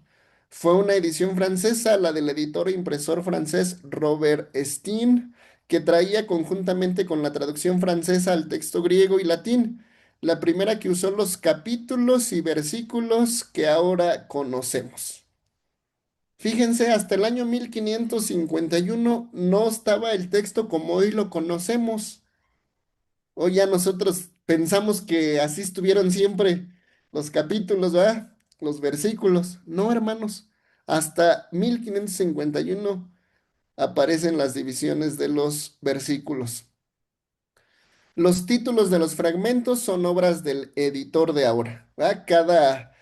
Fue una edición francesa, la del editor e impresor francés Robert Steen, que traía conjuntamente con la traducción francesa al texto griego y latín, la primera que usó los capítulos y versículos que ahora conocemos. Fíjense, hasta el año 1551 no estaba el texto como hoy lo conocemos. Hoy ya nosotros pensamos que así estuvieron siempre los capítulos, ¿verdad? Los versículos. No, hermanos. Hasta 1551 aparecen las divisiones de los versículos. Los títulos de los fragmentos son obras del editor de ahora, ¿verdad? Cada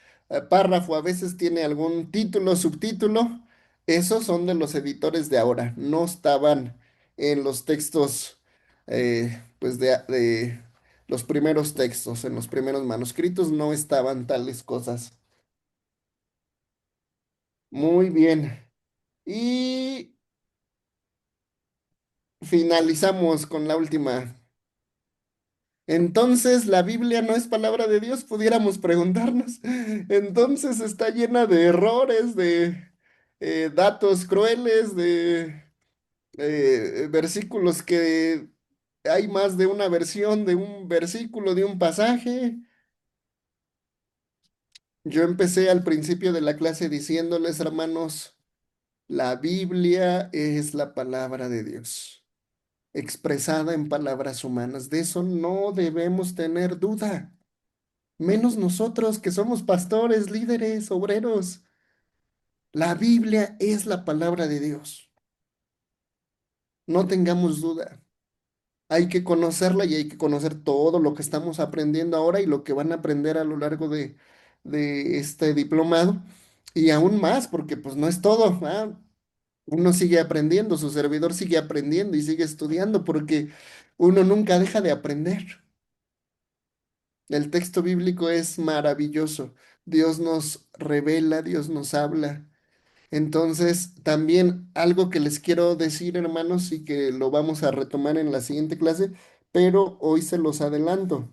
párrafo a veces tiene algún título, subtítulo. Esos son de los editores de ahora. No estaban en los textos, pues de los primeros textos, en los primeros manuscritos no estaban tales cosas. Muy bien. Y finalizamos con la última. Entonces, ¿la Biblia no es palabra de Dios? Pudiéramos preguntarnos. Entonces está llena de errores, de datos crueles, de versículos que hay más de una versión de un versículo, de un pasaje. Yo empecé al principio de la clase diciéndoles, hermanos, la Biblia es la palabra de Dios, expresada en palabras humanas. De eso no debemos tener duda. Menos nosotros que somos pastores, líderes, obreros. La Biblia es la palabra de Dios. No tengamos duda. Hay que conocerla y hay que conocer todo lo que estamos aprendiendo ahora y lo que van a aprender a lo largo de este diplomado. Y aún más, porque pues no es todo, ¿ah? Uno sigue aprendiendo, su servidor sigue aprendiendo y sigue estudiando porque uno nunca deja de aprender. El texto bíblico es maravilloso. Dios nos revela, Dios nos habla. Entonces, también algo que les quiero decir, hermanos, y que lo vamos a retomar en la siguiente clase, pero hoy se los adelanto.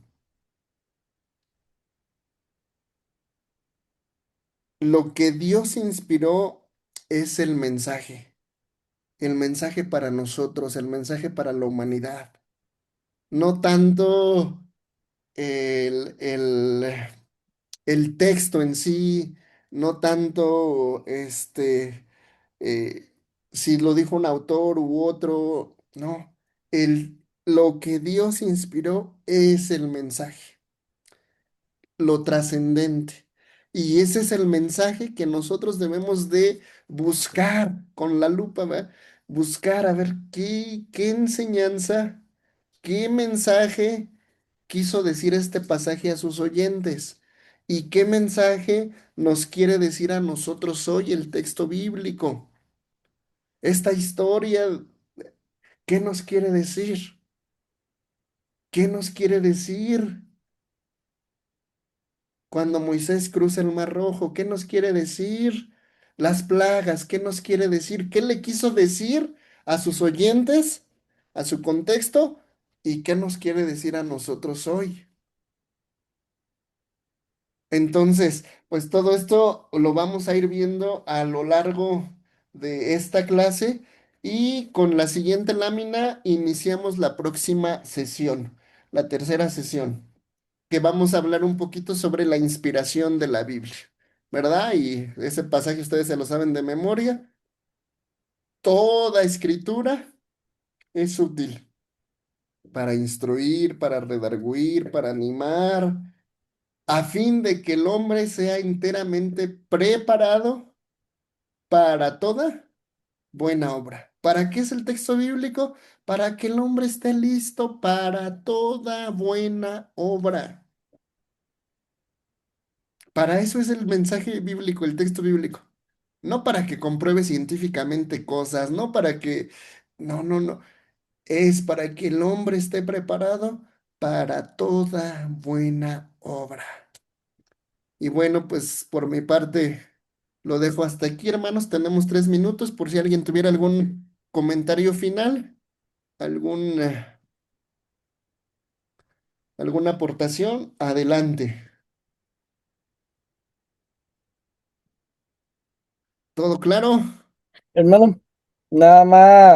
Lo que Dios inspiró es el mensaje para nosotros, el mensaje para la humanidad. No tanto el, el el texto en sí, no tanto eh, si lo dijo un autor u otro, no. Lo que Dios inspiró es el mensaje, lo trascendente. Y ese es el mensaje que nosotros debemos de buscar con la lupa, ¿verdad? Buscar a ver qué enseñanza, qué mensaje quiso decir este pasaje a sus oyentes? ¿Y qué mensaje nos quiere decir a nosotros hoy el texto bíblico? Esta historia, ¿qué nos quiere decir? ¿Qué nos quiere decir cuando Moisés cruza el Mar Rojo? ¿Qué nos quiere decir? Las plagas, ¿qué nos quiere decir? ¿Qué le quiso decir a sus oyentes, a su contexto? ¿Y qué nos quiere decir a nosotros hoy? Entonces, pues todo esto lo vamos a ir viendo a lo largo de esta clase y con la siguiente lámina iniciamos la próxima sesión, la tercera sesión, que vamos a hablar un poquito sobre la inspiración de la Biblia, ¿verdad? Y ese pasaje ustedes se lo saben de memoria. Toda escritura es útil para instruir, para redarguir, para animar, a fin de que el hombre sea enteramente preparado para toda buena obra. ¿Para qué es el texto bíblico? Para que el hombre esté listo para toda buena obra. Para eso es el mensaje bíblico, el texto bíblico. No para que compruebe científicamente cosas, no para que... No, no, no. Es para que el hombre esté preparado para toda buena obra. Y bueno, pues por mi parte lo dejo hasta aquí, hermanos. Tenemos 3 minutos por si alguien tuviera algún comentario final, algún, alguna aportación. Adelante. ¿Todo claro? Hermano, nada más